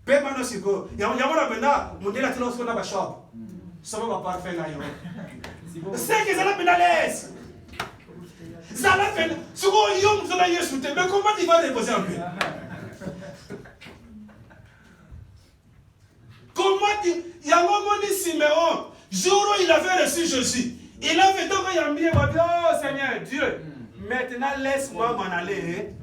Paiement de Sigo. Il y a un penda, mon Dieu, la télé, on a pas shop. Ça va pas parfait là. C'est que ça l'a penda l'aise. Ça l'a fait. Souvent, il y a un peu de Yesu. Mais comment tu vas déposer un peu? Comment tu. Il y a un moment de Siméon. Jour où il avait reçu Jésus. Il avait donc un bien. Oh Seigneur, Dieu. Maintenant, laisse-moi m'en aller.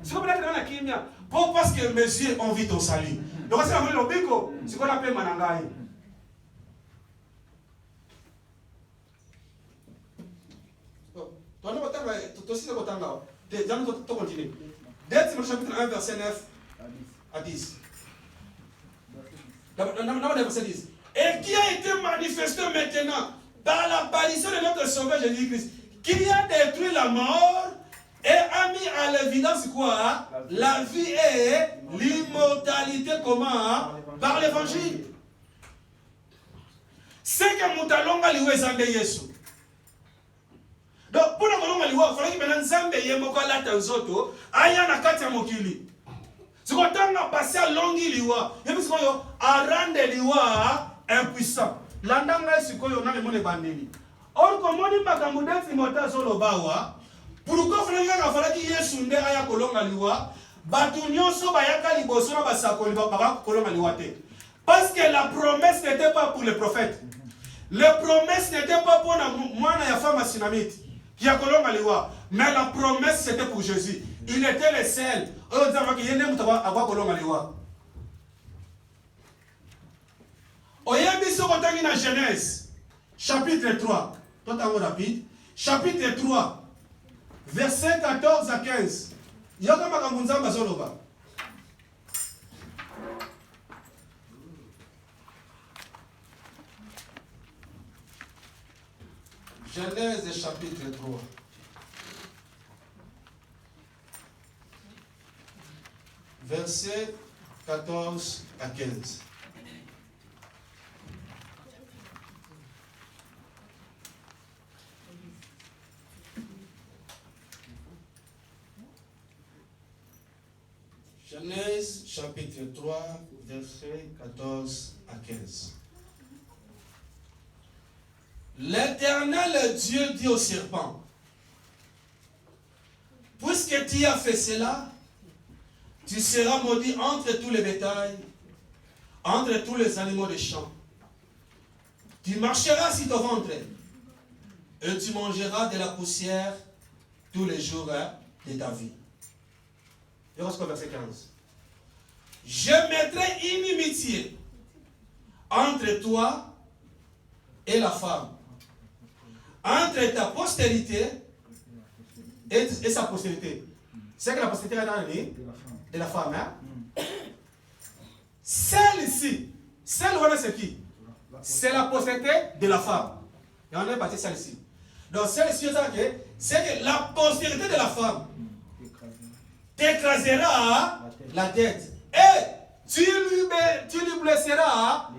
C'est comme ça que pour parce que mes yeux ont vu ton salut. Donc, c'est ce qu'on appelle Manangaï. Dès chapitre 1, verset 9 à 10. Verset 10. Et qui a été manifesté maintenant par l'apparition de notre Sauveur Jésus-Christ, qui a détruit la mort et a mis à l'évidence quoi? La vie et l'immortalité. Comment? Par l'évangile. C'est que Moutalonga liwe Zambe Yesu. Donc, pour nous, il faut que nous Zambe Yemoko la Tanzoto, aya na kati ya mokili. C'est quand on a passé à longi liwa, et puis à rendre liwa impuissant. Landanga sikoyo na le monde bandeli. Or comment ni makamudé Timothée Zolobawa, pourquoi fallait que Yesu nde aya kolonga liwa, batu nyonso bayaka liboso na basakoli ba kolonga liwa te. Parce que la promesse n'était pas pour les prophètes. La promesse n'était pas pour moi et la femme à Sinamite qui a kolonga liwa, mais la promesse c'était pour Jésus. Il était le seul. On dit qu'il y a un kolonga liwa. Oyembi sokotangi na Genèse chapitre 3. Toi t'as rapide. Chapitre 3 verset 14 à 15. Yoka makambo bazoloba. Genèse chapitre 3. Verset 14 à 15. Genèse chapitre 3, verset 14 à 15. L'Éternel Dieu dit au serpent, puisque tu as fait cela, tu seras maudit entre tous les bétails, entre tous les animaux des champs. Tu marcheras sur ton ventre et tu mangeras de la poussière tous les jours de ta vie. Verset 15. Je mettrai inimitié entre toi et la femme, entre ta postérité et sa postérité. C'est que la postérité de la femme. Hein? Celle-ci, celle-là c'est qui? C'est la postérité de la femme. Et on est parti celle-ci. Donc celle-ci, c'est que la postérité de la femme t'écrasera la tête et tu lui blesseras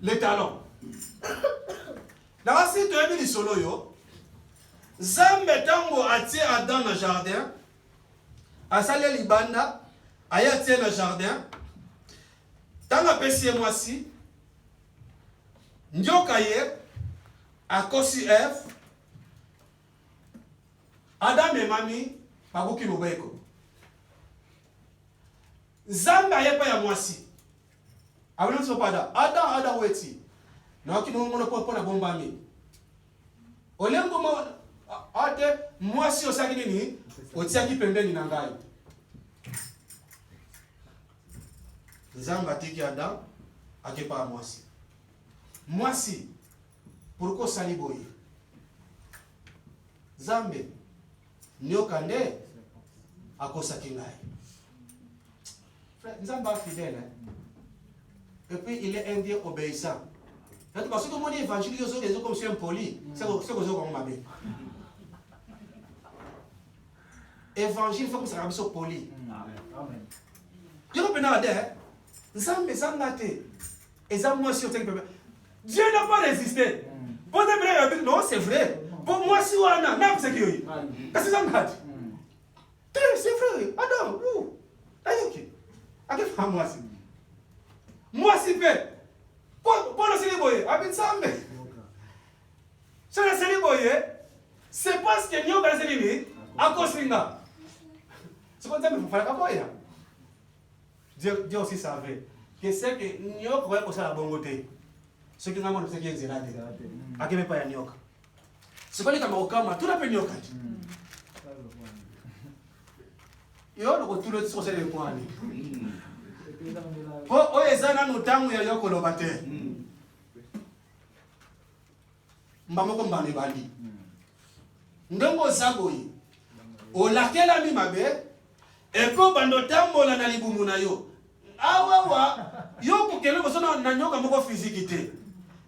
les talons. Là, si tu as mis le solo, Zambe tango atie Adam dans le jardin, asale libanda, aya atie dans le jardin, tango apesi mwasi, nyoka ye, akosi Eve, Adam et Mami, babuki mobeko. Zambe aye pa ya mwasi. Abona sopada, Adam weti. Na ki mo po na bombami. Olembo mo ate mwasi osaki nini? Otiaki pembeni na ngai. Zambe atiki Adam akepa mwasi. Mwasi pourquoi sali boye? Zambe nyoka nde akosaki ngai. Nzamba fidèle. Et puis il est un Dieu obéissant. Parce que mon évangile, il est comme si un poli. C'est ce que je m'a dit. Évangile, il faut que ça soit poli. Il y a un peu Dieu n'a pas résisté. Non, c'est vrai. Pour moi, si on a c'est vrai. Adam, moi, si fait. Pour le célébrer, c'est parce que nous avons célébré à cause de ça. C'est comme ça que vous faites la Dieu aussi savait que c'est que nous avons la bonne côté. Ce qui nous a dit, c'est que nous avons pas de nyoka. C'est pas les Camerounais, tout le monde nyoka. Il y a tout le monde qui points. Oh, et ça, nous avons eu un colobate. Mbamoko mbani bali. Ndongo zagoyi. O lakela mi mabe. Eko bando tambola na libumu na yo. Awawa. Yo kukele bosona na nyoka moko physique.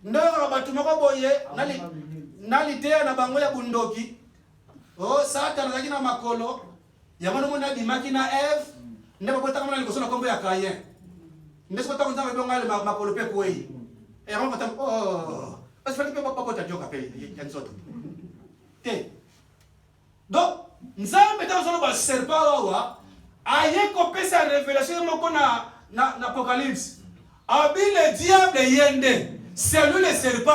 Ndongo batu moko boye nali te na bango ya bundoki. Oh sata na zakina makolo. Yamano mona bimaki na Eve. Ndeba bota kama likosona kombo ya Caïn. Ndesiko ta konza mebonga le makolo pe kwei. E ron bota oh. Parce que tu peux pas porter Dieu à payer. Il y a une sorte. Donc, nous avons dans le serpent, aïe, copé sa révélation dans l'Apocalypse. Abi le diable yende. C'est lui le serpent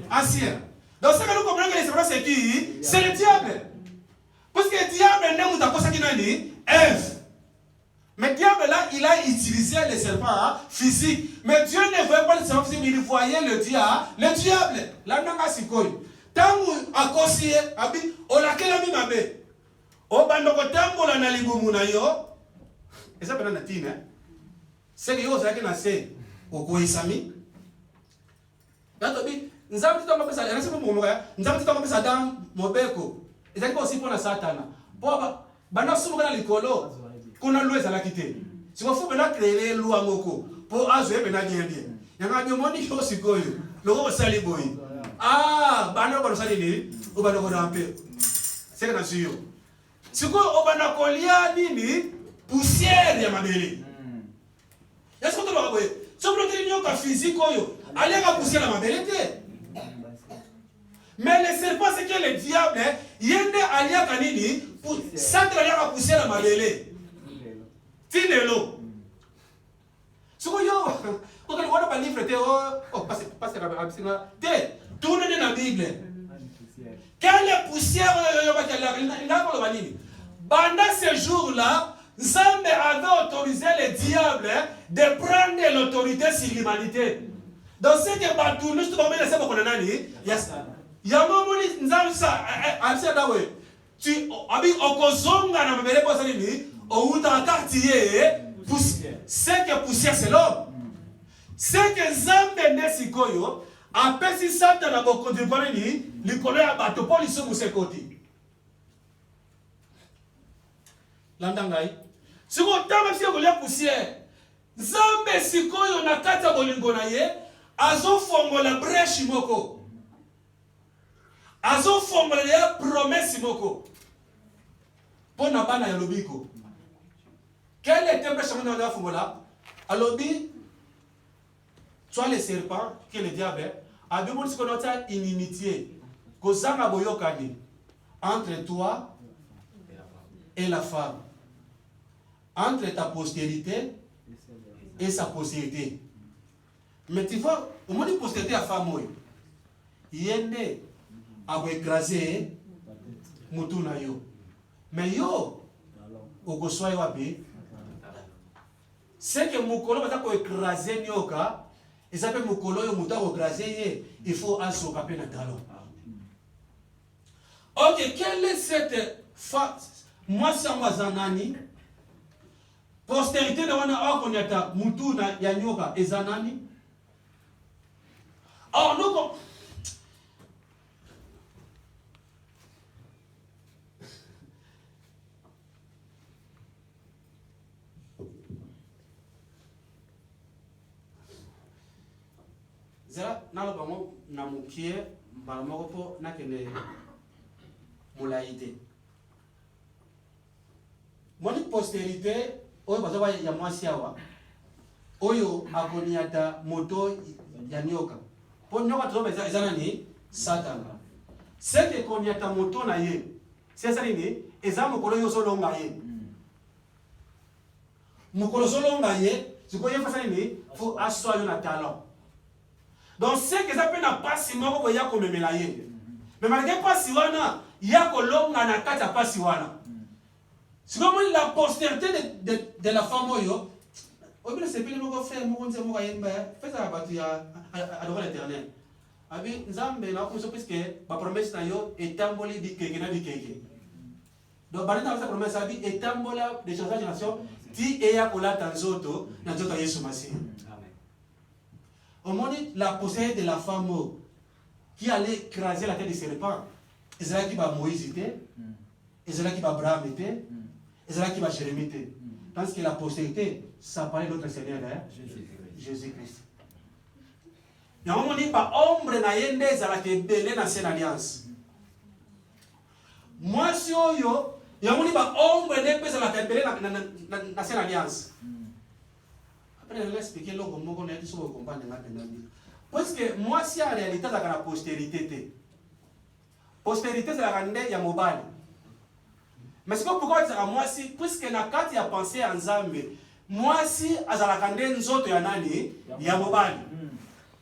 ancien. Donc, ce que nous comprenons que le serpent c'est qui? C'est le diable. Parce que le diable n'est pas comme ça qu'il a dit, Ève. Mais le diable là, il a utilisé le serpent physique. Mais Dieu ne voyait pas le serpent physique, il voyait le diable. Là, on a si quoi. Tant à cause abi, on a quel ami mabe. Au bandoko tambo la na libumu na yo. Et ça peut être hein. C'est que yo ça qui nasé au koisami. Là tobi, nous avons tout comme ça, il reste pour moi. Nous avons tout comme ça dans mobeko. Et ça aussi pour la satana. Pour bana sumu kana likolo. Kuna loi za la quitter. Si vous faites maintenant créer loi moko pour azoe bena bien. Yanga demandi yo sikoyo. Loko sali boy. Ah, bana ko sali ni, o bana ko rampe. C'est que na suyo. Siko o bana ko lia nini poussière ya mabele. Est-ce que tu vas voir? So pour dire nyoka physique oyo, allez ka poussière la mabele te. Mais le serpent c'est que le diable, yende alia kanini pour satra ya ka poussière la mabele. Tinelo. Siko yo, quand on voit le livre, passe tourne dans la Bible. Quelle poussière pendant ce jour-là, Zambé avait autorisé le diable de prendre l'autorité sur l'humanité. Dans ce que Batou, nous sommes laissés pour qu'on ait il y a un moment où nous avons ça, tu habites au Kozonga, dans le Mélé Bosalini, au Outa quartier, c'est que poussière c'est l'homme. C'est que Zambé Nesikoyo, après si Satan a beaucoup de bonhomie, il connaît à bateau pour lui sur ses côtés. L'andangaï. Si vous avez fait la poussière, Zambé Sikoyo na kata bolingonaye, azo fongo la brèche moko. Azo fongo la promesse moko. Pour na bana ya lobiko. Quel était le brèche moko na fongo la? Alobi soit le serpent, qui est le diable, a bien ce qu'on appelle inimitié. Kozanga boyokani entre toi et la femme. Entre ta postérité et sa postérité. Mais tu vois, au moins de postérité à femme, yende a écrasé mutuna yo. Mais yo, au gosoy wapi, c'est que mukolo va écraser nyoka. Et ça fait mukolo yo muta écraser, il faut asoka pe na talon. Ok, quelle est cette moi c'est moi zanani? Postérité de wana akonyata mutuna ya nyoka ezanani? Oh non. Zera nalo bango na mukie balmoko po na kene mulaité. Moni postérité oyo bazoba ya mwasi awa oyo akoniata moto ya nyoka po nyoka tozoba eza nani satana seke koniata moto na ye sesa nini eza mokolo yo solonga ye mokolo solonga ye sikoye fasa nini fo aswa yo na talent donc seke eza pe na pasi moko boya komemela ye mais malgré pasi wana ya kolonga na kati ya pasi wana sikoyo la postérité de la femme oyo obile sepeli moko frère moko nze moko ayemba feza bato ya adorer l'éternel abi nzambe na kuso puisque ba promesse na yo etamboli bikeke na bikeke donc baneta sa promesse abi etambola de génération ti eya kolata nzoto na nzoto ya Yesu Masihi. Amen. On montre la postérité de la femme qui allait écraser la tête du serpent. Ezra qui va Moïse était, Ezra qui va Abraham était, Ezra qui va Jérémie était. Parce que la postérité, ça parlait de notre Seigneur, Jésus-Christ. Et on dit pas ombre na yende ezala ke belé na Sainte Alliance. Moi si oyo, et on dit pas ombre ne pesa la ke belé na Sainte Alliance. Après on va expliquer l'autre mot na dit so comprendre na pendami. Parce que moi si en réalité ça la postérité té. Postérité c'est la grande ya mobile. Mais c'est pourquoi ça moi si puisque na kati ya penser en Nzambe moi si azala kande nzoto ya nani ya mobile.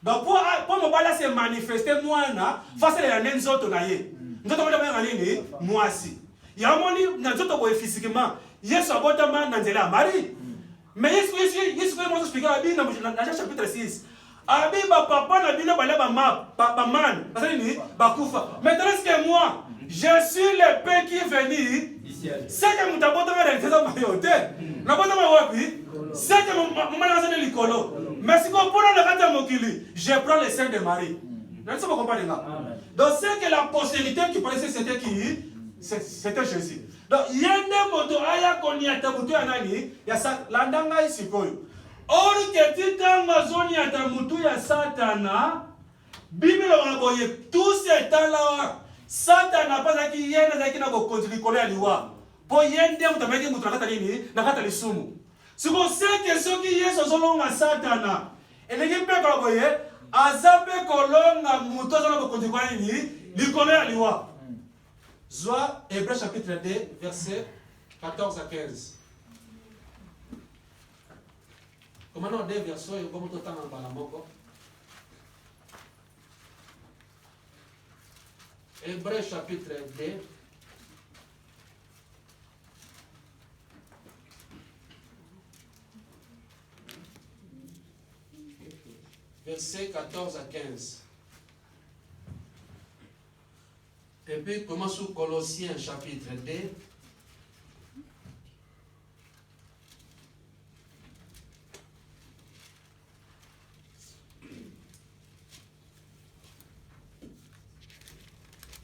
Donc pour mobile se manifester moi na face à la nzoto na ye. Nzoto mo ba nini moi si. Ya moni na nzoto bo physiquement Yesu abotama na nzela Marie. Mais Yesu ko mo expliquer la Bible dans Jean chapitre 6. Abi ba papa na bino bale ba man. Parce que ba kufa. Maintenant est-ce que moi je suis le pain qui est venu. C'est que mon tabot de réalité ça mayote. Na bota ma wapi? C'est que mon manasa de likolo. Mais si qu'on prend le kata mokili, je prends le sein de Marie. N'est-ce pas comprendre là? Donc c'est que la postérité qui paraissait c'était qui? C'était Jésus. Donc yende moto aya koniata mutu ya nani? Ya sa landanga isikoyo. Or que titanga zoni ya mutu ya Satana. Bible on boye tout ce temps là. Satan n'a pas qui yende zaki na ko continue kola liwa. Po yende mutamaki mutu nakata nini? Nakata lisumu. Si vous savez que ceux qui sont solonga Satana, et les gens peuvent boye, azape kolonga mutu zona ko continue kola nini? Likola liwa. Zoa Hébreux chapitre 2 verset 14 à 15. Comment on dit verset et comment tout temps en balamoko? Hébreux chapitre 2 verset 14 à 15. Et puis commence sous Colossiens chapitre 2.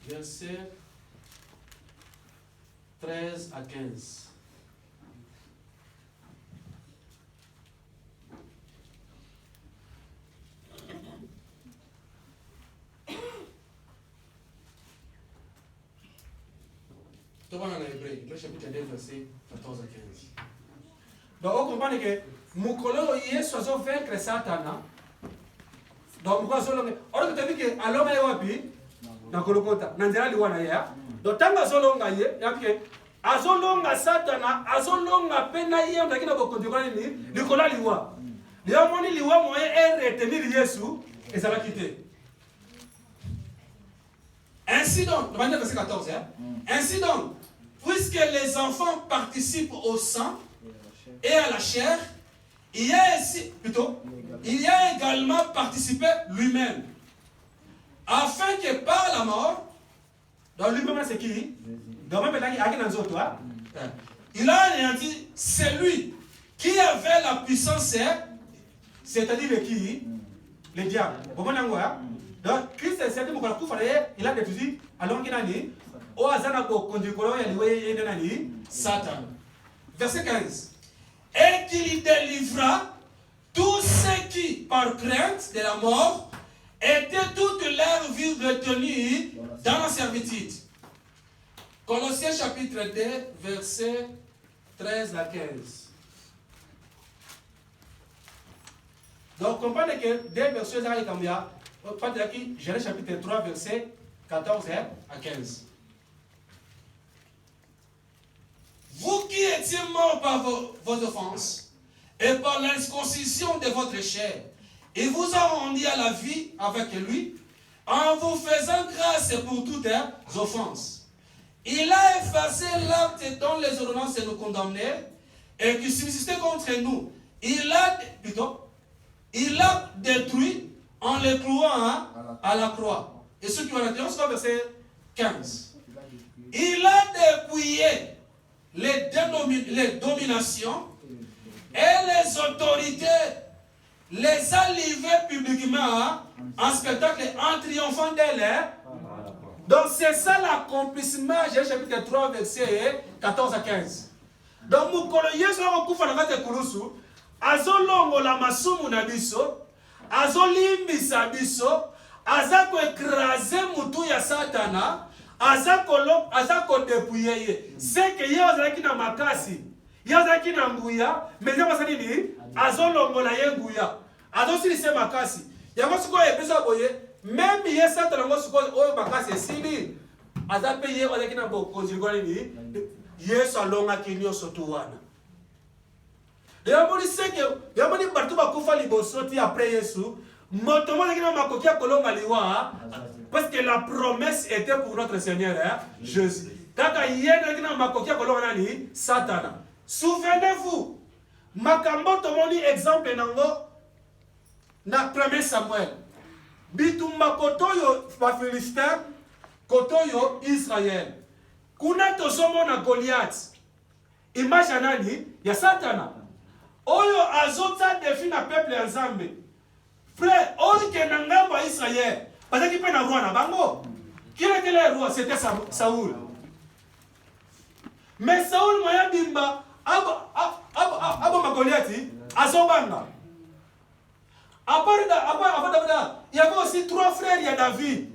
Verset 13 à 15. Dans Hébreux chapitre 2 verset 14 à 15. Donc on comprend que Mukolo Yesu azo vaincre Satana. Donc pourquoi solo or que tu dis que alors mais wapi na kolokota na nzela liwana ya. Donc tanga solonga ye ya que azolonga Satana azolonga pena ye ndaki na bokondikolani ni likola liwa. Leo moni liwa moye est retenir Yesu et ça va quitter. Ainsi donc, verset 14, hein? Ainsi donc, puisque les enfants participent au sang et à la chair, il y a également participé lui-même, afin que par la mort, dans lui-même c'est qui? Il a anéanti celui qui avait la puissance, c'est-à-dire qui? Le diable. Donc, Christ s'est dit il a détruit alors qu'il a dit au hasard Satan. Verset 15. Et qu'il délivra tous ceux qui, par crainte de la mort, étaient toute leur vie retenus dans la servitude. Colossiens chapitre 2, verset 13 à 15. Donc, comprenez que des versets, Genèse chapitre 3, verset 14 à 15. Vous qui étiez morts par vos offenses et par l'incirconcision de votre chair, il vous a rendu à la vie avec lui en vous faisant grâce pour toutes les offenses. Il a effacé l'acte dont les ordonnances nous condamnaient et qui subsistait contre nous. Il a détruit en les clouant à la croix. Et ceux qui ont l'intérieur, c'est verset 15. Il a dépouillé les dominations et les autorités, les a livrées publiquement en spectacle en triomphant d'elles. Donc c'est ça l'accomplissement, Genèse chapitre 3, verset 14 à 15. Donc mukolo Yesu akufa na kati kurusu, azolongola masumu na biso, azolimbisa biso, azako écraser mutu ya Satana, azako dépouiller ye. C'est que yeye azalaki na makasi, yeye azalaki na nguya, mais yeye basali ni azolongola ye nguya. Azosilise makasi. Yango siko epesa boye, même yeye Satana ngo siko oyo makasi esili, azape yeye azalaki na bokonzi ngoli ni Yesu alongaki nyonso tu wana. Yamoni seke, yamoni bartu bakufa liboso ti après Yesu, moto mo na makoki ya kolonga liwa parce que la promesse était pour notre Seigneur Jésus. Kaka yena kina makoki ya kolonga nani Satana. Souvenez-vous, makambo tomoni exemple nango na 1 Samuel. Bitumba kotoyo ba Philistin, kotoyo Israël. Kuna tozomona Goliath. Image ya nani? Ya Satana. Oyo azota défi na peuple ya Nzambe. Frère, oyo ke na ngambo ya Israël. Bazaki pe na roi na bango. Qui était le roi? C'était Saoul. Mais Saoul moya bimba abo ma Goliath azobanga. Après il y avait aussi 3 frères ya David.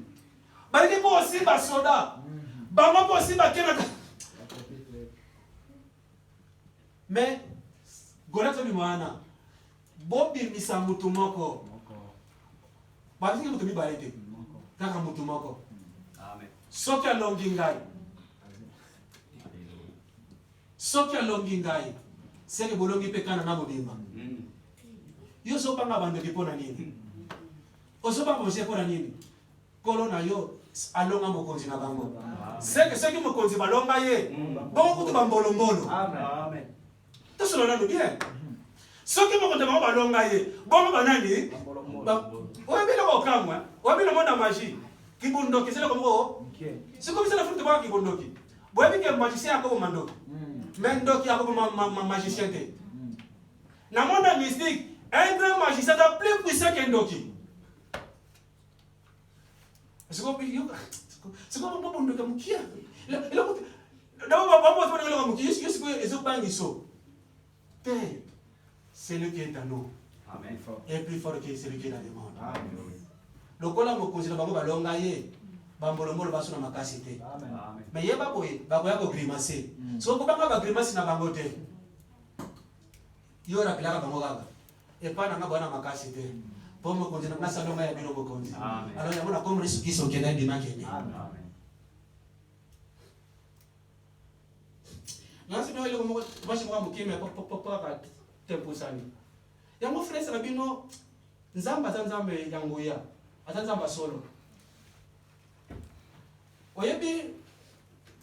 Bazaki po aussi ba soda. Bango aussi ba kena. Mais Goliath ni mwana. Bobi misa mutu moko. Bazaki mutu mi baete. Kaka mutu moko. Amen. Soki alongi ngai. Soki alongi ngai. Seke bolongi pe kana na mobimba. Yo so banga bando kipona nini? Oso banga mose pona nini? Kolo na yo alonga mokonzi na bango. Seke mokonzi balonga ye. Bongo kutu bambolombolo. Amen. Tosolo na bien. Soki mokonzi balonga ye. Bongo banani? Oye bila ko kamwa. Oye bila mona magie. Kibundoki sele kombo. Siko bisala futu ba kibundoki. Boye bike magicien ako mandoki. Mendoki ako magicien te. Na monde mystique, un grand magicien est plus puissant qu'un doki. C'est comme un bon doki. C'est lui qui est en nous. Amen. Et plus fort que celui qui est dans le monde. Le cola me considère bango balonga ye. Bambolomolo baso na makasi te. Mais yeba boye, bakoya ko grimacer. So ko banga ba grimacer na bango te. Yo rapelaka bango kaka. Et pas nanga bana makasi te. Po mo konzi na salonga ya bino bokonzi. Alors ya mona comme risque qui sont kena di makeni. Amen. Nansi no ile ko bashi mo mukime papa tempo sani. Ya mo frère na bino nzamba nzambe yangoya. Atanzamba solo. Oyebi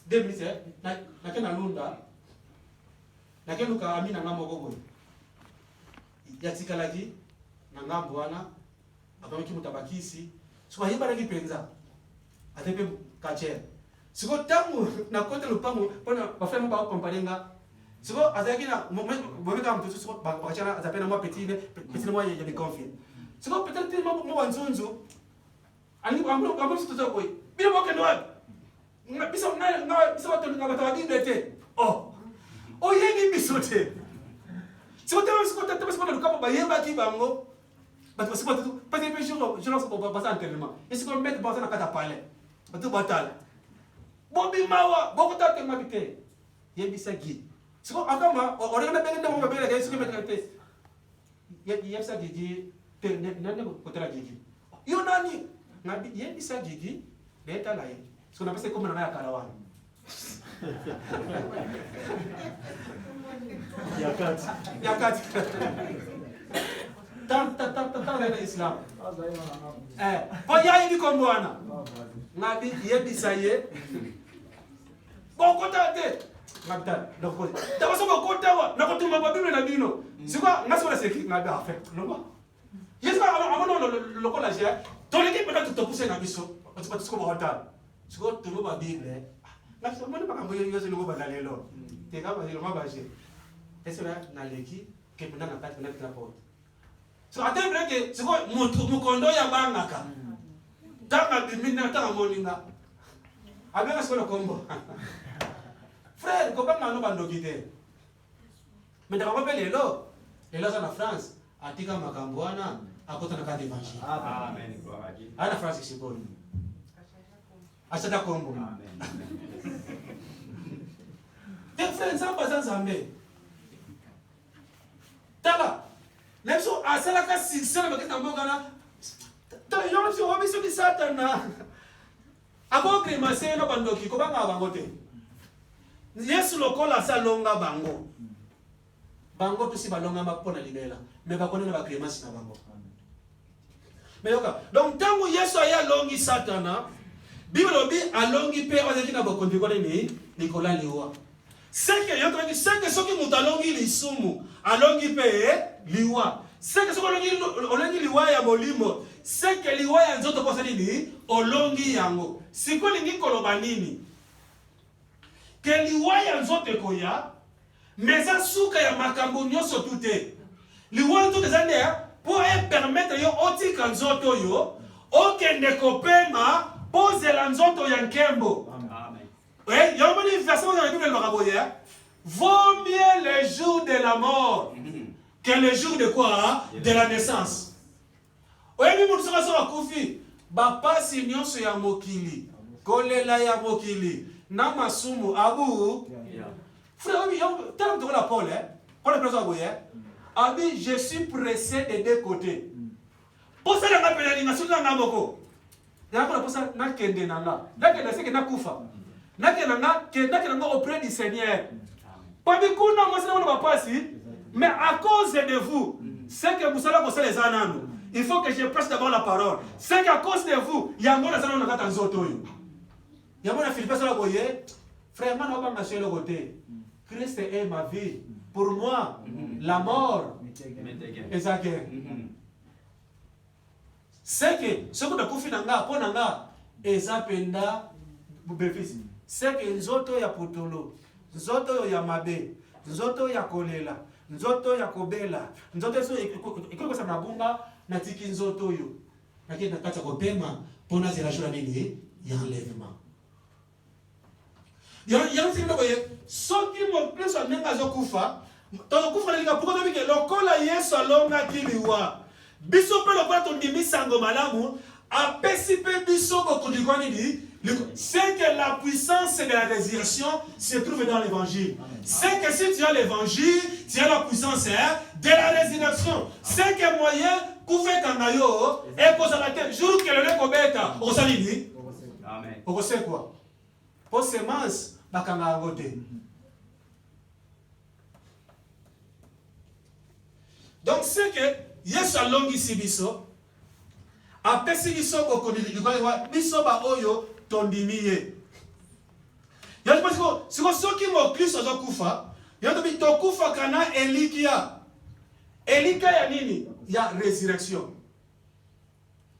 2007 na kena lunda na keluka amina ngambo gogo yatikalaki na ngambo wana akamiki mutabakisi siko yeba ngi penza atepe kache siko tamu na kote lupango pona bafema ba comparenga siko azaki na momeka mtu siko bakachana azapena mwa petit mwa ya de confie siko peut-être mo wanzunzu ani ambo sito ko bila mo kenwa bisa watu ngabatawadinde te. Oh yeni bisote. Siko lukapo bayeba ki bango. But siko tu pati pe je lance pour passer entraînement. Et siko mettre passer na kata pale. Batu batal. Bobi mawa, boko tate mabite. Yebisa gi. Siko akama, orega na bengenda mo babele siko mettre te. Yebisa gi nani kotela Gigi yo nani ngabi yebisa Gigi leta la ye ce qu'on appelle c'est comme na karawana yakati tant le islam po ya yi ko mbwana ngabi yebisa ye bon kota te ngabita donc ta baso ko kota wa na ko tuma ba bible na bino siko ngaso la seki ngabi a fait non ba yeso avant le ko la ja to le ki peut to pousser na biso pas ko ba hota siko tuma ba bible na so mo ne ba ka moyo yeso le ko ba lelo te ka ba le ma ba je est-ce na leki ke pena na kati na porte so ate breke siko mukondo ya bangaka tanga bimina tanga moninga abeka siko kombo frère ko banga no bandoki te mais ndaka ba lelo ça na France atika makambo wana akota na kati évangile amen ana France siponi achata kombo amen te frère samba sanzambe tala Lepso asala ka sincere bakita mbogana ta yoro so obiso di satana abo kremase no bandoki ko banga bangote Yesu lokola salonga bango bango to si balonga mapona libela me bakone na bakremase na bango mais yoka donc tango Yesu aya longi satana Bible bi alongi pe ozaki na bokonti ko ni Nicolas liwa seke yoto ni seke soki mutalongi lisumu alongi pe liwa seke soko olongi liwa ya molimo seke liwa ya nzoto posa nini olongi yango siko lingi koloba nini ke liwa ya nzoto koya meza suka ya makambo nyonso tute liwa nzoto zande pour permettre yo otika nzoto yo okende kopema pozela nzoto ya nkembo amen ouais yo moni verset dans la Bible le vaut mieux le jour de la mort que le jour de quoi? De la naissance. Oyebi mutu saka so akufi bapasi nyonso ya mokili kolela ya mokili na masumu abu frère obi yo tellement de la Paul Paul est présent boye abi je suis pressé des deux côtés pour ça la pena ni masumu na moko ya pour ça na kende na nga dakenda seke na kufa na kenda auprès du Seigneur pabi kuna mwasi na bapasi. Mais à cause de vous, c'est que vous allez passer les ananes. Il faut que je presse d'abord la parole. C'est qu'à cause de vous, il y a un bon assaillant dans la zoto. Il y a un bon Philippe sur la boye. Frère, man, on va sur le côté. Christ est ma vie. Pour moi, la mort est ça que. C'est que ce que tu fais nanga, pour nanga, et ça penda, bénéfice. C'est que nzoto ya putolo, nzoto ya mabe, nzoto ya kolela. Nzoto ya kobela nzoto so iko sa mabunga na tiki nzoto yo nakenda kata kopema pona zela jura nini ya enlèvement ya nzimba boye soki mo pleso nenga zo kufa to kufa lika poko to bike lokola Yesu alonga kiliwa biso pe lokola to ndimi sango malamu apesi pe biso bokundi kwa nini c'est que la puissance de la résurrection se trouve dans l'évangile. C'est que si tu as l'évangile, tu as la puissance de la résurrection. C'est que moyen koufe kangayo et pour la terre jour que le kobeta au salini. Amen. Pour c'est quoi? Pour semence bakanga ngote. Donc c'est que Yesu alongi sibiso apesi biso bokondi likwa biso ba oyo tondimiye. Y'a pas siko soki mo Kristo zo kufa, y'a to bi to kufa kana elikia. Elika ya nini? Ya résurrection.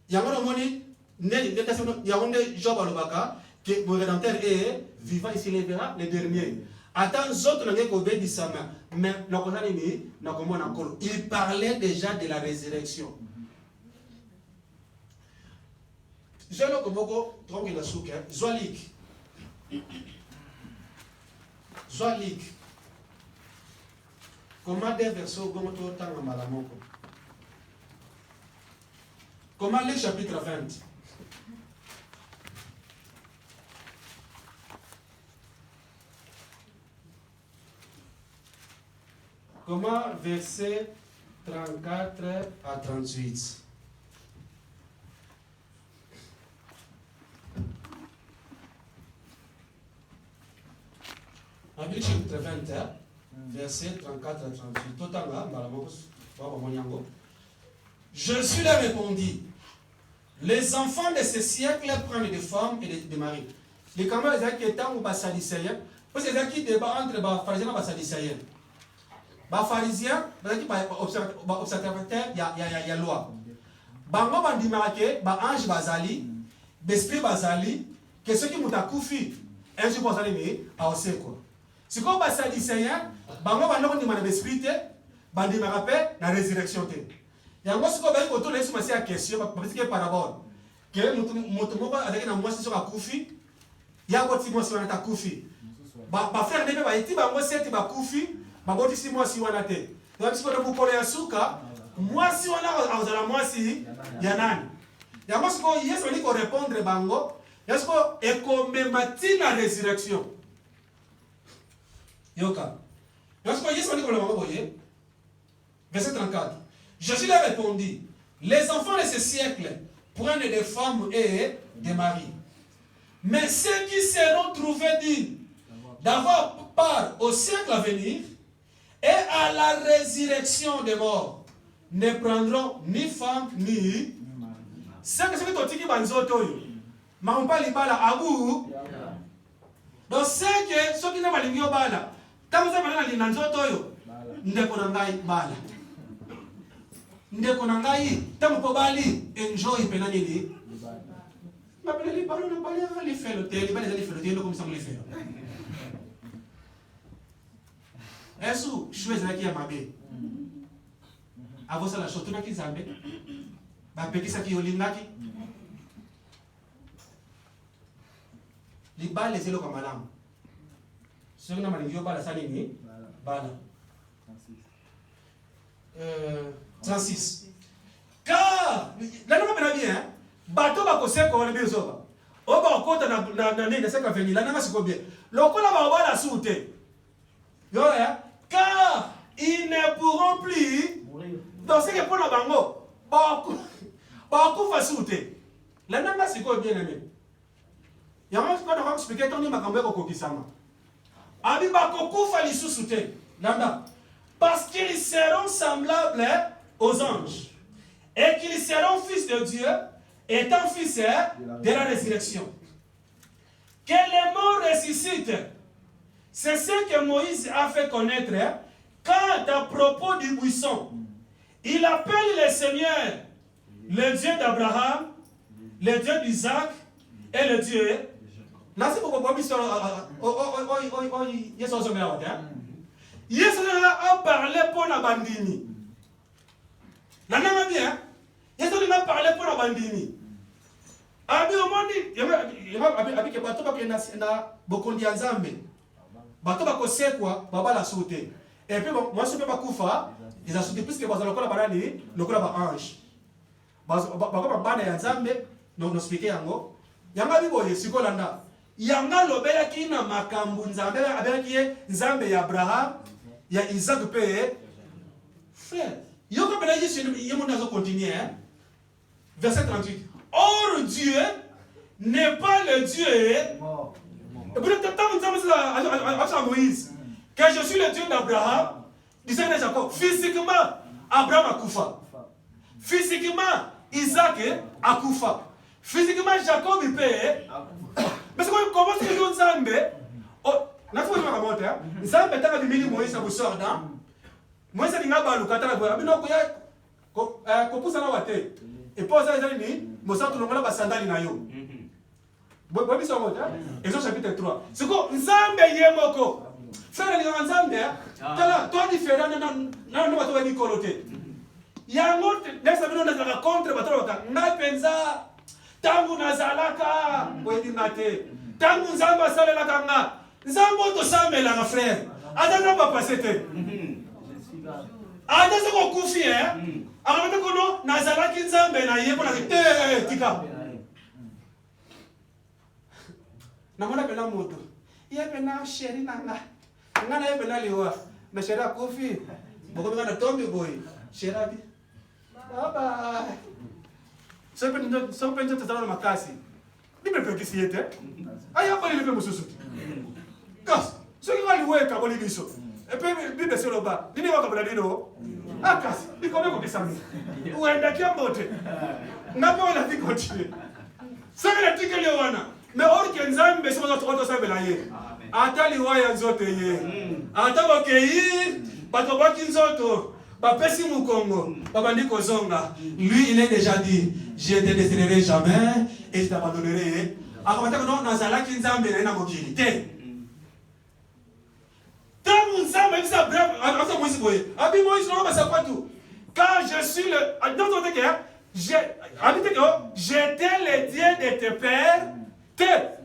Y'a ngono moni ne ndetasono y'a onde Job alobaka que mon rédempteur est vivant ici les verra les derniers. Attends autres n'ont ko be disama mais nakona nini nakomona encore. Il parlait déjà de la résurrection. Je le koboko tronge la souka Zoalik. Comment des versets au gomoto tanga malamoko. Comment le chapitre 20. Comment verset 34 à 38. Abril chapitre 21, verset 34 à 38. Totanga, Jésus leur répondit, les enfants de ce siècle prennent des femmes et des maris. Les camarades qui étaient au Bassadicéen, parce que les qui débat entre les pharisiens et les Bassadicéens. Les pharisiens, les observateurs, il y a loi. Bango bandimake, ba ange bazali, l'esprit bazali, que ceux qui m'ont accoufi, un jour bazali mais à oseko. Si comme Bassadicéen, bango bandimake na l'esprit te, bandimake na résurrection te. Yango siko ba ko to lesu masi a question ba parce que parabole que mutu moko avec na mwasi so akufi ya ko ti mwasi wana ta kufi ba frère nebe ba iti ba mwasi eti ba kufi ba boti si mwasi wana te donc siko na bukolo ya suka mwasi wana azala mwasi ya nani yango siko Yesu ali ko répondre bango yesu ko ekomemati na résurrection yoka yesu ko Yesu ali ko le bango boye verset 34. Jésus leur répondit, les enfants de ce siècle prennent des femmes et des maris. Mais ceux qui seront trouvés dignes d'avoir part au siècle à venir et à la résurrection des morts ne prendront ni femme ni ceux qui sont qui banzoto mampa libala abu donc ceux qui n'ont pas lingio bala tant que ça va na nzoto yo ndeko na ngai bala ndeko na ngai tamu po bali enjoy pena nini ma pena li balo na bali ali felo te li bali ali felo te comme ça on les fait Esu choisi qui a mabé avosa la chotuna ki zambe ba pekisa ki olingaki li bali zelo kama malamu sio na malingio bala sana nini bala 36. Car, là nous avons bien, bateau va causer qu'on est bien sauvé. On va encore dans la nez de ce qu'on là nous avons bien. L'on va avoir la soute. Car ils ne pourront plus dans ce que pour la bango, beaucoup fa soute. Là nous avons bien aimé. Il y a un peu de expliquer ton ima kambe ko kisama. Abi ba ko kufa li soute. Là parce qu'ils seront semblables aux anges et qu'ils seront fils de Dieu étant fils de la résurrection. Que les morts ressuscitent, c'est ce que Moïse a fait connaître quand à propos du buisson, il appelle le Seigneur le Dieu d'Abraham, le Dieu d'Isaac et le Dieu. Là c'est pourquoi Yesu a parlé pour la bandini. La nana bien. Yesu a parlé pour la bandini. Abi omoni, abi ke bato ba na bokondi ya Nzambe. Bato ba kosekwa baba la sauté. Et puis moi je peux pas kufa, ils a sauté puisque bazalo kola banani, lokola ba ange. Ba bana ya Nzambe, no expliquer yango. Yanga bibo yesiko landa. Yanga lobela ki na makambu Nzambe abela ki Nzambe ya Abraham. Il y a Isaac Pé. Frère, il y a un continuer. Verset 38. Or Dieu n'est pas le Dieu. Et pour le temps, Moïse, que je suis le Dieu d'Abraham, d'Isaac et de Jacob. Physiquement, Abraham a Koufa. Physiquement, Isaac a Koufa. Physiquement, Jacob est payé. Mais c'est comment c'est que nous sommes nafuko kama moto Nzambe taka bimili Moïse na busorda Moïse ninga baluka taka boya bino ko ya ko pusa na wate et posa ezali ni mosantu longola ba sandali na yo bo biso moto Exode chapitre 3 siko Nzambe yemoko frère ni Nzambe tala to différent na no bato ba nikolote yango nesa bino na contre bato ba na penza tangu nazalaka boyebi ngate tangu Nzambe asalela kanga Nzambe to samela na frère. Adana pas passer te. Ada se ko kufi Akamata kono nazala ki Nzambe na ye pona te tika. Na mona pena moto. Ye pena sheri nanga. Ngana ye pena liwa. Na sheri kufi. Boko ngana tombi boy. Cherabi. Ah bah. Ça peut être dans ma casse. Il me fait qu'il y ait. Ah, il y a pas de lever mon sous. Casse. Ce qui va lui voir quand on lui dit ça. Et puis, il est sur le bas. Il n'est pas comme la dino. Ah, casse. Il connaît comme ça. Ou un d'accord monté. N'a pas la vie continuer. Ça veut dire que le wana. Mais or que nzambe mais c'est notre autre ça belaye. Ata liwa ya nzoto ye. Ata bakei, bato bakinzoto. Bapesi mukongo, babandi kozonga. Lui il est déjà dit, je te détruirai jamais et je t'abandonnerai. Akamata kono nazala kinzambe na mokili te. Tant nzambe bisa brave, ata moisi boye. Abi moisi no basa kwatu. Car je suis le dans ton cœur, j'étais le Dieu de tes pères,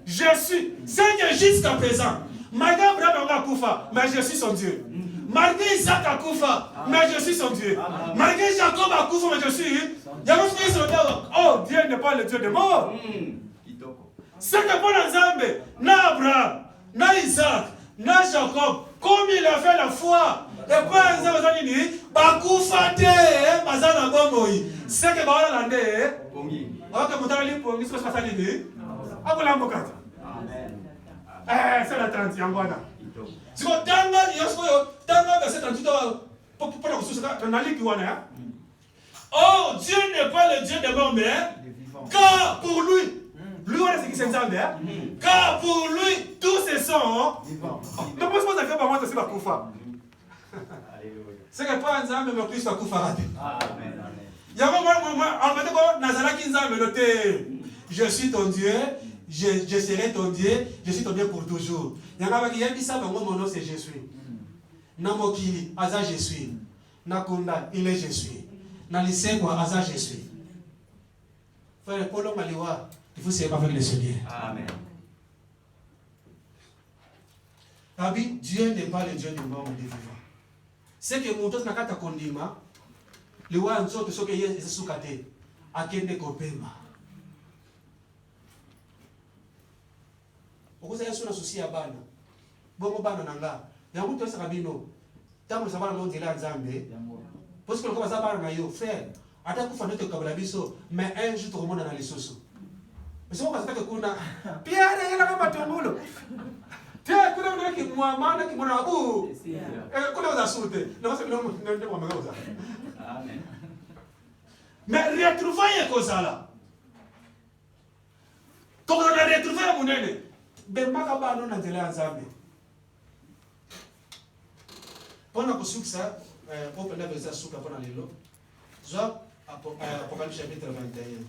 je suis. C'est que jusqu'à présent, malgré Abraham Akoufa, mais je suis son Dieu. Malgré Isaac Akoufa, mais je suis son Dieu. Malgré Jacob Akoufa, mais je suis. Oh, Dieu n'est pas le Dieu des morts. C'est que pour Nzambe, na Abraham, na Isaac, na Jacob, comme il a fait la foi. Et quoi, Nzambe dit, Bakoufa te, Mazana Bomboy. C'est que Baola Lande, ok, Moutali Pongi, c'est pas ça l'idée. Abola Mokata. C'est la 30, Yangwana. Si vous Tanga, verset 38, pour la ressource, oh, Dieu n'est pas le Dieu des morts, mais car pour lui, c'est qui s'est car pour lui, tous ces sons, ne pense pas faire par moi, c'est pas Koufa. C'est que pas un Nzambe, mais Christ va Koufa raté. Je suis ton Dieu, je serai ton Dieu, je suis ton Dieu pour toujours. Mon nom c'est je suis. Namokili, Aza je suis. Nakunda, il est je suis. Nalisekwa, Aza je suis. Frère, Polo Maliwa, il faut servir avec le Seigneur. Amen. Abi, Dieu n'est pas le Dieu du mort, mais des vivants. C'est que mon Dieu n'a pas kondima. Le wa nzoto soke ye sukate akende kopema. Okuza yesu na susi ya bana. Bongo bana nanga. Ya mutu esa kabino. Tamu sabana no ndela nzambe. Parce que le commence à parler na yo frère. Ata kufa note kabla biso, mais un jour tout le monde dans les soso. Mais c'est pourquoi ça fait que kuna Pierre ela kama tumbulo. Tia kuna mwana ki muamana ki mwana abu. Kuna za sute. Na wasa bilo ndio kwa magaza. Amen. Mais retrouvailles comme ça là. Quand on a retrouvé à mon aîné, ben makaba non antela nzambe. Pendant que ça, on peut lever ça souka pendant les lots. Job, Apocalypse chapitre 21.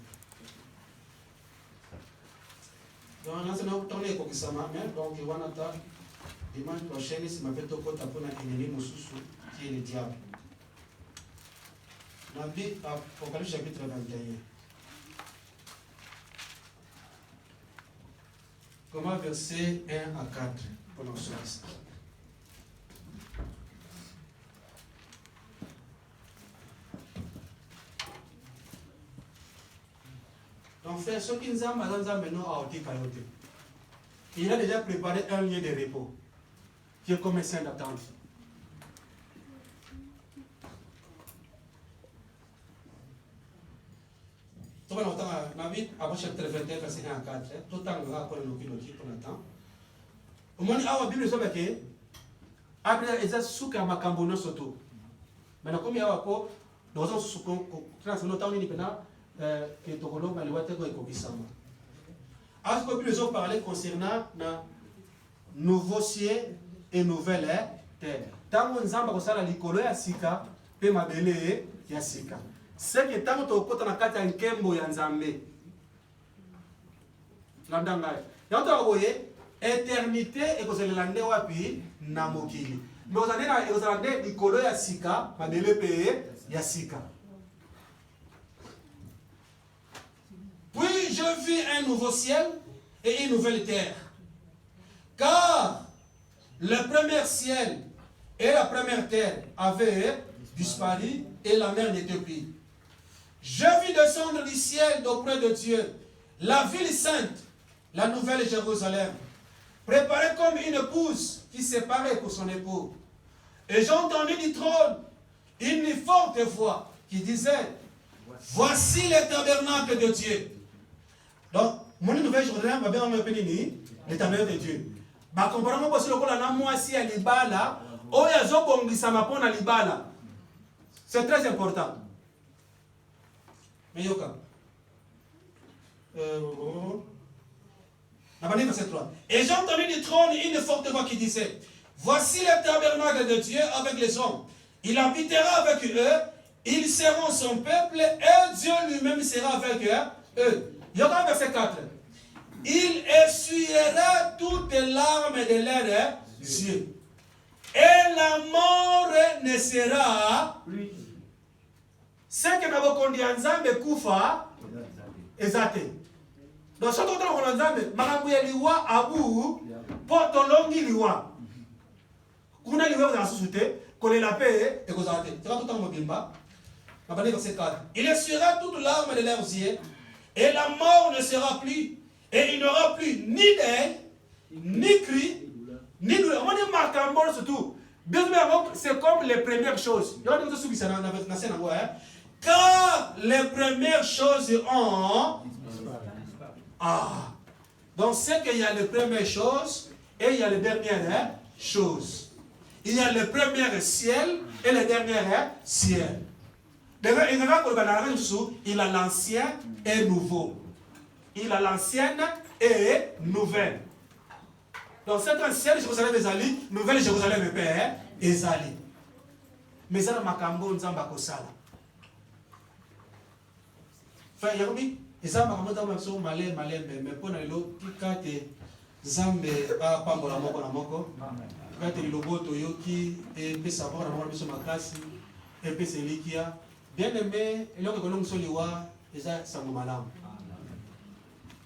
Donc, on a un sama, donc il y a dimanche prochain, si ma fait au côté pour un ennemi Moussou, qui est le diable. Dans Apocalypse chapitre 21. Comment verset 1 à 4 pour nous sauver. Donc frère, ceux qui nous ont maintenant à Oti Kayote, il a déjà préparé un lieu de repos, qui est comme un sein d'attente. Tout le monde a vu, avant chapitre 21, verset 1 à 4, tout le temps, on va apprendre nos pilotis pour l'instant. Au moins, la Bible dit que après, ils ont souka makambono soto. Maintenant, comme il y a un peu, nous avons souka, nous avons dit que Tokolo Maliwate ko ekokisama. Est-ce que la Bible ont parlé concernant na nouveau ciel et nouvelle terre. Tant que nzamba kosala likolo ya sika, pe mabele ya sika. C'est que tant que tokota na kati ya nkembo ya nzambe. Landanga. Yanto boye éternité et kozela nde wapi na mokili. Mais ozane na ozane likolo ya sika, mabele pe ya sika. Puis je vis un nouveau ciel et une nouvelle terre. Car le premier ciel et la première terre avaient disparu et la mer n'était plus. Je vis descendre du ciel d'auprès de Dieu la ville sainte, la nouvelle Jérusalem, préparée comme une épouse qui s'est parée pour son époux. Et j'ai entendu du trône une forte voix qui disait, voici le tabernacle de Dieu. Donc, mon nouvelle journée, va bien me pénini, le tabernacle de Dieu. Bah, comparons aussi le cas de moi si à l'ibala, ou ya zo bongisa mapona libala. C'est très important. Mais yoka. Verset 3. Et j'ai entendu du trône une forte voix qui disait, voici le tabernacle de Dieu avec les hommes. Il habitera avec eux, ils seront son peuple, et Dieu lui-même sera avec eux. Il y aura verset 4. Il essuiera toutes les larmes de leurs yeux. Et la mort ne sera plus. Ce que nous avons dit en Zambé Koufa, exacté. Donc, ce que nous avons dit en Zambé, Maramouya Liwa, Abou, Portolongi Liwa. Kuna Liwa, vous avez sous-souté, qu'on est la paix et qu'on a raté. C'est pas tout le temps Mobimba. Verset 4. Il essuiera toutes les larmes de leurs yeux, et la mort ne sera plus. Et il n'y aura plus ni deuil, ni cri, ni douleur. On dit marquant surtout. C'est comme les premières choses. Car les premières choses ont. Donc c'est qu'il y a les premières choses et il y a les dernières choses. Il y a le premier ciel et le dernier ciel. Il a l'ancien et nouveau. Il a l'ancienne et nouvelle. Donc c'est un ciel Jérusalem ezali, nouvelle Jérusalem père ezali. Mais ça makambo nzamba kosala. Frère Yarobi, ezali makambo nzamba so malé mais pona lelo tikate nzambe a pambola moko na moko. Kate loboto yoki et pesa moko na moko biso makasi et pesa likia. Bien aimé, eloko kolongo so liwa ezali sango malamu.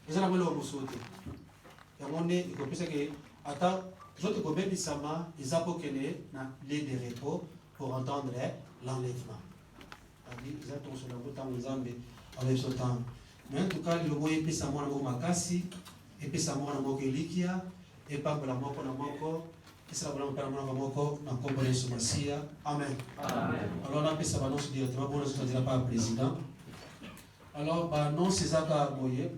Ils ont la bonne ressource. Et on est, il faut que, attends, les autres problèmes, ils ont pour que les de repos pour entendre l'enlèvement. Ils ont tous le temps, ils ont avec ce temps. Mais en tout cas, le mot est plus à moi, le mot makasi, et puis à moi, le mot elikia, et pas pour la mort, et ça va pour la mort, dans le combat de ce Messia. Amen. Alors, on a fait ça, directement, pour ne se dire pas président. Alors, non, c'est ça qu'a aboyé.